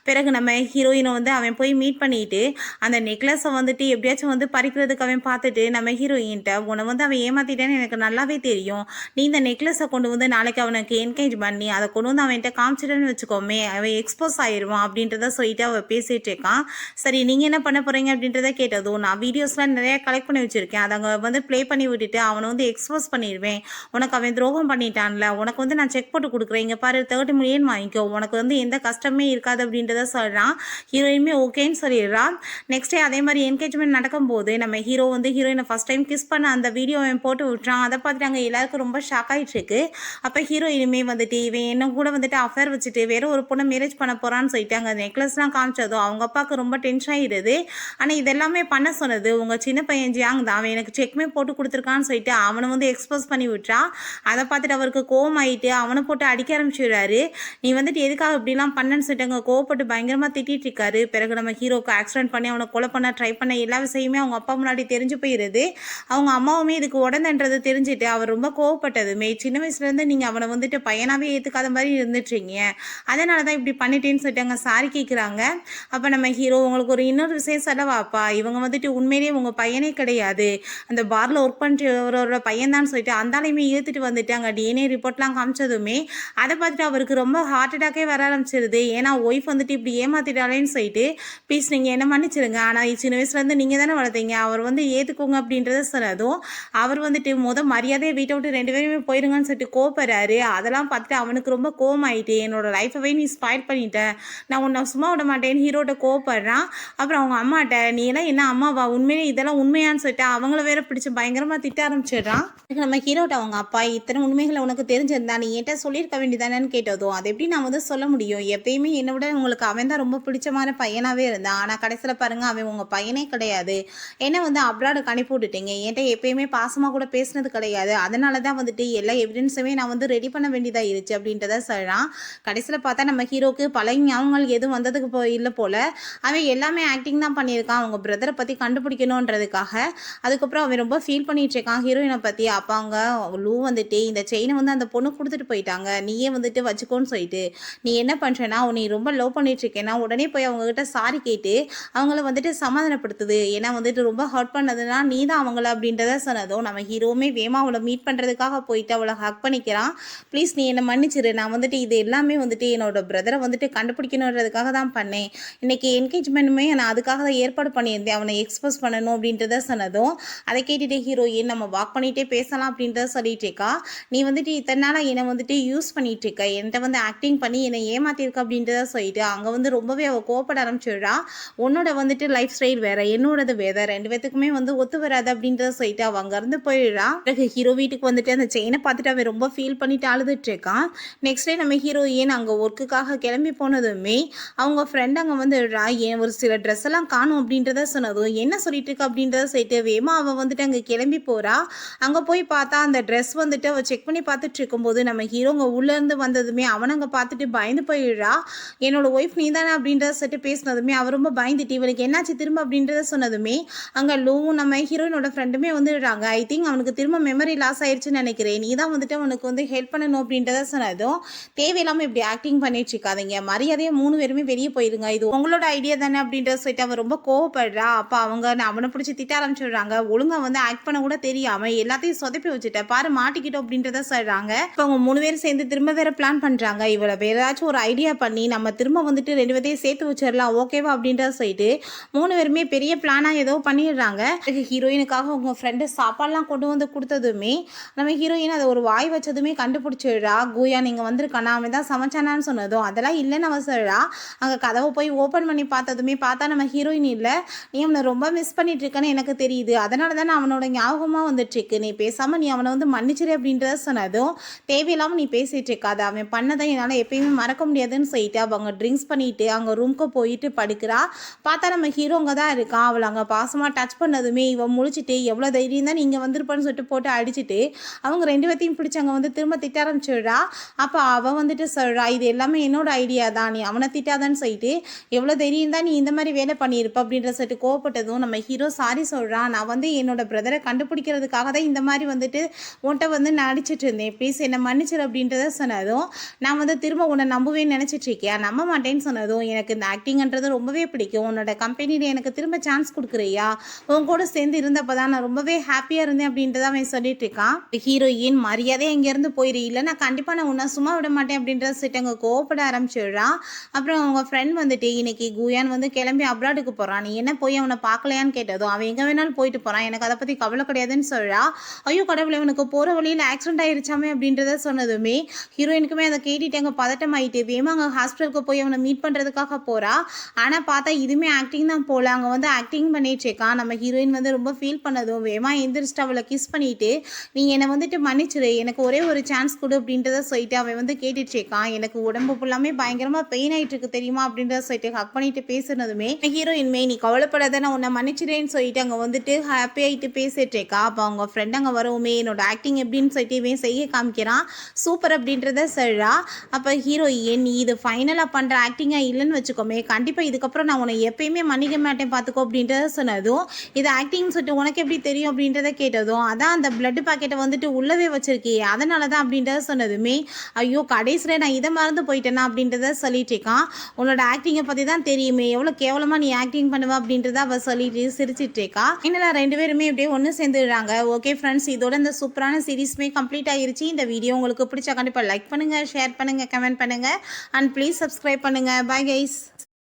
பிறகு நம்ம ஹீரோயினை வந்து அவன் போய் மீட் பண்ணிட்டு அந்த நெக்லஸை வந்துட்டு எப்படியாச்சும் வந்து பறிக்கிறதுக்கு அவன் பார்த்துட்டு நம்ம ஹீரோயின்ட்ட உன்னை வந்து அவன் ஏமாத்திட்டேன்னு எனக்கு நல்லாவே தெரியும், நீ இந்த நெக்லஸை கொண்டு வந்து நாளைக்கு அவனுக்கு என்கேஜ் பண்ணி அதை கொண்டு வந்து அவன்கிட்ட காமிச்சிட்டேன்னு வச்சுக்கோமே அவன் எக்ஸ்போஸ் ஆயிடுவான் அப்படின்றத சொல்லிட்டு அவள் பேசிகிட்டு இருக்கான். சரி நீங்கள் என்ன பண்ண போகிறீங்க அப்படின்றத கேட்டதும் நான் வீடியோஸ்லாம் நிறையா கலெக்ட் பண்ணி வச்சுருக்கேன், அதை அங்கே வந்து ப்ளே பண்ணி விட்டுட்டு அவனை வந்து எக்ஸ்போஸ் பண்ணிடுவேன், உனக்கு அவன் துரோகம் பண்ணிட்டான்ல, உனக்கு வந்து நான் செக் போட்டு கொடுக்குறேன், இங்கே பாரு 30 மில்லியன் வாங்கிக்கோ, உனக்கு வந்து எந்த கஷ்டமே இருக்காது அப்படின்றத சொல்கிறான். ஹீரோயினுமே ஓகேன்னு சொல்லிடுறான். நெக்ஸ்ட் டே அதே மாதிரி என்கேஜ்மெண்ட் நடக்கும்போது நம்ம ஹீரோ வந்து ஹீரோயினை ஃபஸ்ட் டைம் கிஸ் பண்ண அந்த வீடியோ அவன் போட்டு விட்டுறான். அதை பார்த்துட்டு அங்கே எல்லாருக்கும் ரொம்ப ஷாக் ஆகிட்டு இருக்கு. அப்போ ஹீரோயினுமே வந்துட்டு இவன் என்ன கூட வந்துட்டு அஃபேர் வச்சுட்டு வேற ஒரு பொண்ணை மேரேஜ் பண்ண போகிறான்னு சொல்லிட்டு அங்கே நெக்லஸ்லாம் காமிச்சதும் அவங்க அப்பாவுக்கு ரொம்ப டென்ஷன் ஆகிடுது. ஆனால் இதெல்லாமே பண்ண சொன்னது உங்கள் சின்ன பையன் ஜியாங் தான், அவன் எனக்கு செக்மே போட்டு கொடுத்துருக்கான்னு சொல்லிட்டு அவனை வந்து எக்ஸ்போஸ் பண்ணி விட்டுறான். அதை பார்த்துட்டு அவருக்கு கோவம் ஆகிட்டு அவனை போட்டு அடிக்க ஆரம்பிச்சிடுறாரு. நீ வந்துட்டு எதுக்காக இப்படிலாம் பண்ணன்னு சொல்லிட்டு அங்கே கோவப்பட்டு பயங்கரமாக திட்டிகிட்டு இருக்காரு. பிறகு நம்ம ஹீரோக்கு ஆக்சிடென்ட் பண்ணி அவனை கொலை பண்ண ட்ரை பண்ண எல்லா விஷயமே அவங்க அப்பா முன்னாடி தெரிஞ்சு போயிடுது. அவங்க அம்மாவுமே இதுக்கு உடனேன்றது தெரிஞ்சுட்டு அவர் ரொம்ப கோவப்பட்டதுமே சின்ன வயசுலேருந்து நீங்கள் அவனை வந்துட்டு பையனாகவே ஏற்றுக்காத மாதிரி இருந்துட்டுருங்க, அதனால தான் இப்படி பண்ணிட்டேன்னு சொல்லிட்டு அங்கே சாரி கேட்குறாங்க. அப்போ நம்ம ஹீரோ உங்களுக்கு ஒரு இன்னொரு விஷயம் சொல்லவாப்பா, இவங்க வந்துட்டு உண்மையிலேயே உங்கள் பையனே கிடையாது, அந்த பாரில் ஒர்க் பண்ணுறவரோட பையன் தான் சொல்லிட்டு அந்தாலையுமே இழுத்துட்டு வந்துட்டு அங்கே டிஎன்ஏ ரிப்போர்ட்லாம் காமிச்சதுமே அதை பார்த்துட்டு அவருக்கு ரொம்ப ஹார்ட் அட்டாக்கே வர ஆரம்பிச்சிருது. மன்னிச்சிருது. ஏன்னா ஒய்ஃப் வந்துட்டு இப்படி ஏமாத்திட்டாலேன்னு சொல்லிட்டு ப்ளீஸ் நீங்கள் என்ன மன்னிச்சிருங்க. ஆனால் சின்ன வயசுலேருந்து நீங்கள் தானே வளர்த்தீங்க, அவர் வந்து ஏற்றுக்கோங்க அப்படின்றத சொன்னதும் அவர் வந்துட்டு மரியாதையை வீட்டை விட்டு 2 பேருமே போயிருங்கன்னு சொல்லிட்டு கோபப்படுறாரு. அதெல்லாம் பார்த்துட்டு அவனுக்கு ரொம்ப கோவமாயிட்டு, என்னோட லைஃபவே நீ ஸ்பாயில் பண்ணிட்ட, நான் உன்னை சும்மா விட மாட்டேன்னு ஹீரோட்ட கோவப்படுறான். அப்புறம் அவங்க அம்மாட்ட நீ எல்லாம் என்ன அம்மாவா, உண்மையிலே இதெல்லாம் உண்மையான்னு சொல்லிட்டு அவங்கள வேற பிடிச்சி பயங்கரமாக திட்ட ஆரம்பிச்சிடுறான். நம்ம ஹீரோட்ட அவங்க அப்பா இத்தனை உண்மைகளை உனக்கு தெரிஞ்சிருந்தா நீ என்கிட்ட சொல்லியிருக்க வேண்டியதானேன்னு கேட்டதும் அது எப்படி நான் வந்து சொல்ல முடியும், எப்பயுமே என்னை விட உங்களுக்கு அவன் தான் ரொம்ப பிடிச்சமான பையனாகவே இருந்தான், ஆனால் கடைசியில் பாருங்க அவன் உங்கள் பையனே கிடையாது, என்ன வந்து அப்ராடுக்கு அனுப்பி விட்டுட்டீங்க, என்கிட்ட எப்பயுமே பாசமாக கூட பேசினது கிடையாது, அதனால தான் வந்துட்டு எல்லா எவிடன்ஸுமே நான் வந்து ரெடி பண்ண வேண்டியதாக இருந்துச்சு அப்படின்றத சொல்கிறான். கடைசியில் பார்த்தா நம்ம ஹீரோக்கு பழைய ஞாபகங்கள் எதுவும் வந்ததுக்கு இல்லை போல, அவன் எல்லாமே ஆக்டிங் தான் பண்ணியிருக்கான் அவங்க பிரதரை பற்றி கண்டுபிடிக்கணுன்றதுக்காக. அதுக்கப்புறம் அவன் ரொம்ப ஃபீல் பண்ணிட்டு இருக்கான் ஹீரோயினை பற்றி. அப்போ அவங்க லூ வந்துட்டு இந்த செயினை வந்து அந்த பொண்ணு கொடுத்துட்டு போயிட்டாங்க, நீயே வந்துட்டு வச்சுக்கோன்னு சொல்லிட்டு, நீ என்ன பண்ணுறேன்னா உன்னை ரொம்ப லவ் பண்ணிட்டு இருக்கேன்னா உடனே போய் அவங்ககிட்ட சாரி கேட்டு அவங்கள வந்துட்டு சமாதானப்படுத்துது. ஏன்னா வந்துட்டு ரொம்ப ஹர்ட் பண்ணதுன்னா நீ தான் அவங்கள அப்படின்றத சொன்னதும் நம்ம ஹீரோவுமே வேமா அவளை மீட் பண்ணுறதுக்காக போயிட்டு அவளை ஹக் பண்ணிக்கிறான். ப்ளீஸ் நீ என்னை மன்னிச்சிரு, நான் வந்துட்டு இது எல்லாமே வந்துட்டு என்னோட பிரதரை வந்துட்டு கண்டுபிடிக்கணுன்றதுக்காக தான் பண்ணேன், இன்னைக்கு என்கேஜ்மெண்ட்டுமே நான் அதுக்காக தான் ஏற்பாடு பண்ணியிருந்தேன், அவனை எக்ஸ்போஸ் பண்ணணும் அப்படின்றத சொன்னதும் அதை கேட்டுட்டு ஹீரோயின் நம்ம வாக் பண்ணிகிட்டே பேசலாம் அப்படின்றத சொல்லிட்டு இருக்கா. நீ வந்துட்டு இத்தனை நாளாக என்னை வந்துட்டு யூஸ் பண்ணிட்டு இருக்க, என்கிட்ட வந்து ஆக்டிங் பண்ணி என்னை ஏமாத்திருக்க அப்படின்றத சொல்லிட்டு அங்கே வந்து ரொம்பவே அவள் கோப்பட ஆரம்பிச்சிடுறா. உன்னோட வந்துட்டு லைஃப் ஸ்டைல் வேற, என்னோடது வேற, 2 பேத்துக்குமே வந்து ஒத்து வராது அப்படின்றத சொல்லிட்டு அவள் அங்கேருந்து போயிடுறா. பிறகு ஹீரோ வீட்டுக்கு வந்துட்டு அந்த செயினை பார்த்துட்டு அவன் ரொம்ப ஃபீல் பண்ணிட்டு அழுதுட்டு இருக்கான். நெக்ஸ்ட் டே நம்ம ஹீரோயின் அங்கே ஒர்க்குக்காக கிளம்பி போனதுமே அவங்க ஃப்ரெண்ட் அங்கே வந்து ஏன் ஒரு சில ட்ரெஸ் எல்லாம் காணும் அப்படின்றத சொன்னதும் என்ன சொல்லிட்டு இருக்க அப்படின்றத சொல்லிட்டு வேமா அவள் வந்துட்டு அங்கே கிளம்பி போகிறா. அங்கே போய் பார்த்தா அந்த ட்ரெஸ் வந்துட்டு அவள் செக் பண்ணி பார்த்துட்டு இருக்கும்போது நம்ம ஹீரோங்க உள்ளேருந்து வந்ததுமே அவனை அங்கே பார்த்துட்டு பயந்து போயிடுறா. என்னோட ஒய்ஃப் நீ தானே அப்படின்றத சொல்லிட்டு பேசினதுமே அவர் ரொம்ப பயந்துட்டு இவனுக்கு என்னாச்சு திரும்ப அப்படின்றத சொன்னதுமே அங்கே லூவும் நம்ம ஹீரோயினோட ஃப்ரெண்டுமே வந்துடுறாங்க. ஐ திங்க் அவனுக்கு திரும்ப மெமரி லாஸ் ஆயிடுச்சுன்னு நினைக்கிறேன், நீ தான் வந்துட்டு அவனுக்கு வந்து ஹெல்ப் பண்ணணும் அப்படின்றத சொன்னதும் தேவையில்லாமல் இப்படி ஆக்டிங் பண்ணிட்டு இருக்காதீங்க, மரியாதையை 3 பேருமே வெளியே போயிருங்க, இது உங்களோட ஐடியா தானே அப்படின்றத சொல்லிட்டு அவன் ரொம்ப கோவப்படுறா. அப்போ அவங்க அவனை பிடிச்சி திட்ட ஆரம்பிச்சிடுறாங்க. ஒழுங்காக வந்து ஆக்ட் பண்ண கூட தெரியாமல் எல்லாத்தையும் சொதப்பி வச்சுட்ட பாரு மாட்டிக்கிட்டோம் அப்படின்றத சொல்கிறாங்க. இப்போ அவங்க 3 பேரும் சேர்ந்து திரும்ப வேற பிளான் பண்ணுறாங்க, இவளை வேற ஏதாச்சும் ஒரு ஐடியா பண்ணி நம்ம திரும்ப வந்துட்டு 2 பேர்த்தையும் சேர்த்து வச்சிடலாம் ஓகேவா அப்படின்றத சொல்லிட்டு 3 பேருமே பெரிய பிளானாக ஏதோ பண்ணிடுறாங்க. ஹீரோயினுக்காக அவங்க ஃப்ரெண்டு சாப்பாடுலாம் கொண்டு வந்து கொடுத்ததுமே நம்ம ஹீரோயின் அதை ஒரு வாய் வச்சதுமே கண்டுபிடிச்சிடுறா. கூயா நீங்கள் வந்திருக்கானா அவன் தான் சமைச்சானான்னு சொன்னதும் அதெல்லாம் இல்லைன்னு அவன் சொல்கிறா. அங்கே கதவை போய் ஓப்பன் பண்ணி பார்த்ததுமே பார்த்தா நம்ம ஹீரோயின் இல்லை, நீ அவனை ரொம்ப மிஸ் பண்ணிட்டு இருக்கன்னு எனக்கு தெரியுது, அதனால தான் அவனோட ஞாபகமாக வந்துட்டுருக்கு, நீ பேசாமல் நீ அவனை வந்து மன்னிச்சிரு அப்படின்றத சொன்னதும் தேவையில்லாமல் நீ பேசிகிட்டு இருக்காது, அவன் பண்ணதை என்னால் எப்பயுமே மறக்க முடியாதுன்னு சொல்லிட்டு அவங்க ட்ரிங்க்ஸ் பண்ணிட்டு அங்கே ரூம்க்கு போயிட்டு படுக்கிறா. பார்த்தா நம்ம ஹீரோ அங்கே தான் இருக்கான். அவளை அங்கே பாசமாக டச் பண்ணதுமே இவன் முழிச்சிட்டு எவ்வளோ தைரியம் தான் நீங்கள் வந்திருப்பான்னு சொல்லிட்டு போட்டு அடிச்சுட்டு அவங்க 2 பேர்த்தையும் பிடிச்சி அங்கே வந்து திரும்ப திட்ட ஆரம்பிச்சிடுறா. அப்போ அவள் வந்துட்டு சொல்கிறா இது எல்லாமே என்னோட ஐடியா தான், நீ அவனை திட்டாதான்னு சொல்லிட்டு எவ்வளோ தைரியம் தான் நீ இந்த மாதிரி வேலை பண்ணியிருப்ப அப்படின்ற சொல்லிட்டு கோவப்பட்டதும் நம்ம ஹீரோ சாரி சொல்கிறான், நான் வந்து என்னோட பிரதரை கண்டுபிடிக்கிறதுக்காக தான் இந்த மாதிரி வந்துட்டு உன்ட்ட வந்து நடிச்சிட்டு இருந்தேன், ப்ளீஸ் என்னை மன்னிச்சிரு அப்படின்றத சொன்னதும் நான் வந்து திரும்ப உன்னை நம்புவேன்னு நினச்சிட்டு இருக்கேன், நம்ப மாட்டேன்னு சொன்னதும் எனக்கு இந்த ஆக்டிங்ன்றது ரொம்பவே பிடிக்கும், உன்னோட கம்பெனியில் எனக்கு திரும்ப சான்ஸ் கொடுக்குறியா, உன் கூட சேர்ந்து இருந்தப்போ தான் நான் ரொம்பவே ஹாப்பியாக இருந்தேன் அப்படின்றத அவன் சொல்லிட்டு இருக்கான். ஹீரோயின் மரியாதையை இங்கேருந்து போயிரு, இல்லை நான் கண்டிப்பாக நான் உன்னை சும்மா விட மாட்டேன் அப்படின்றத சொல்லிட்டு அங்கே கோவப்பட ஆரம்பிச்சிடுறான். அப்புறம் அவங்க ஃப்ரெண்ட் வந்துட்டு இன்னைக்கு குயான் வந்து கிளம்பி அப்ராடுக்கு போகிறான், நீ என்ன போய் அவனை பார்க்கலையான்னு கேட்டதும் அவன் எங்கே வேணாலும் போயிட்டு போகிறான், எனக்கு அதை பற்றி கவலை கிடையாதுன்னு சொல்கிறா. ஐயோ கடவுளை இவனுக்கு போகிற வழியில் ஆக்சிடென்ட் ஆயிருச்சாமே அப்படின்றத சொன்னதுமே ஹீரோயினுக்குமே அதை கேட்டுட்டு அங்கே பதட்டமாயிட்டு வேமா அங்கே ஹாஸ்பிட்டலுக்கு போய் அவனை மீட் பண்ணுறதுக்காக போகிறா. ஆனால் பார்த்தா இதுவுமே ஆக்டிங் தான் போல, அங்கே வந்து ஆக்டிங் பண்ணிட்டு இருக்கான். நம்ம ஹீரோயின் வந்து ரொம்ப ஃபீல் பண்ணதும் வேமா எந்திரிச்சிட்டு அவளை கிஸ் பண்ணிட்டு நீ என்னை வந்துட்டு மன்னிச்சிரு, எனக்கு ஒரே ஒரு சான்ஸ் கொடு அப்படின்றத சொல்லிட்டு அவன் வந்து கேட்டுட்டு இருக்கான். எனக்கு உடம்பு ஃபுல்லாமே பயங்கரமாக பெயின் ஆகிட்டு இருக்கு தெரியுமா அப்படின்றத சொல்லிட்டு ஹக் பண்ணிட்டு பேசுனதுமே ஹீரோயின்மே நீ கவலைப்படாத நான் உன்னை மன்னிச்சிடேன்னு சொல்லிட்டு அங்கே வந்துட்டு ஹாப்பி ஆகிட்டு பேசிட்டு இருக்கா. அப்போ அவங்க ஃப்ரெண்ட் அங்கே வரவுமே என்னோட ஆக்டிங் எப்படின்னு சொல்லிட்டு இவன் செய்ய காமிக்கிறான், சூப்பர் அப்படின்றத சொல்கிறா. அப்போ ஹீரோயின் நீ இது ஃபைனலாக பண்ணுற ஆக்டிங்காக இல்லைன்னு வச்சுக்கோமே, கண்டிப்பாக இதுக்கப்புறம் நான் உன்னை எப்பயுமே மன்னிக்க மாட்டேன் பார்த்துக்கோ அப்படின்றத சொன்னதும் இது ஆக்டிங்னு சொல்லிட்டு உனக்கு எப்படி தெரியும் அப்படின்றத கேட்டதும் அதான் அந்த பிளட் பாக்கெட்டை வந்துட்டு உள்ளவே வச்சிருக்கே அதனால தான் அப்படின்றத சொன்னதுமே ஐயோ கடைசியில் நான் இதை மறந்து போயிட்டேனா அப்படின்றத சொல்லிட்டு இருக்கான். உன்னோட ஆக்டிங்கை பற்றி தான் தெரியுமே, எவ்வளோ கேவலமாக நீ ஆக்டிங் பண்ணுவ அப்படின்றத அவள் சொல்லிட்டு சிரிச்சிட்டு இருக்கா. என்னெல்லாம் 2 பேருமே இப்படியே ஒன்று சேர்ந்துடுறாங்க. ஓகே ஃப்ரெண்ட்ஸ், இதோட இந்த சூப்பரான சீரீஸ்மே கம்ப்ளீட் ஆகிருச்சு. இந்த வீடியோ உங்களுக்கு பிடிச்சா கண்டிப்பாக லைக் பண்ணுங்கள், ஷேர் பண்ணுங்கள், கமெண்ட் பண்ணுங்கள். அண்ட் ப்ளீஸ் சப்ஸ்கிரைப் பண்ணுங்கள். Bye guys.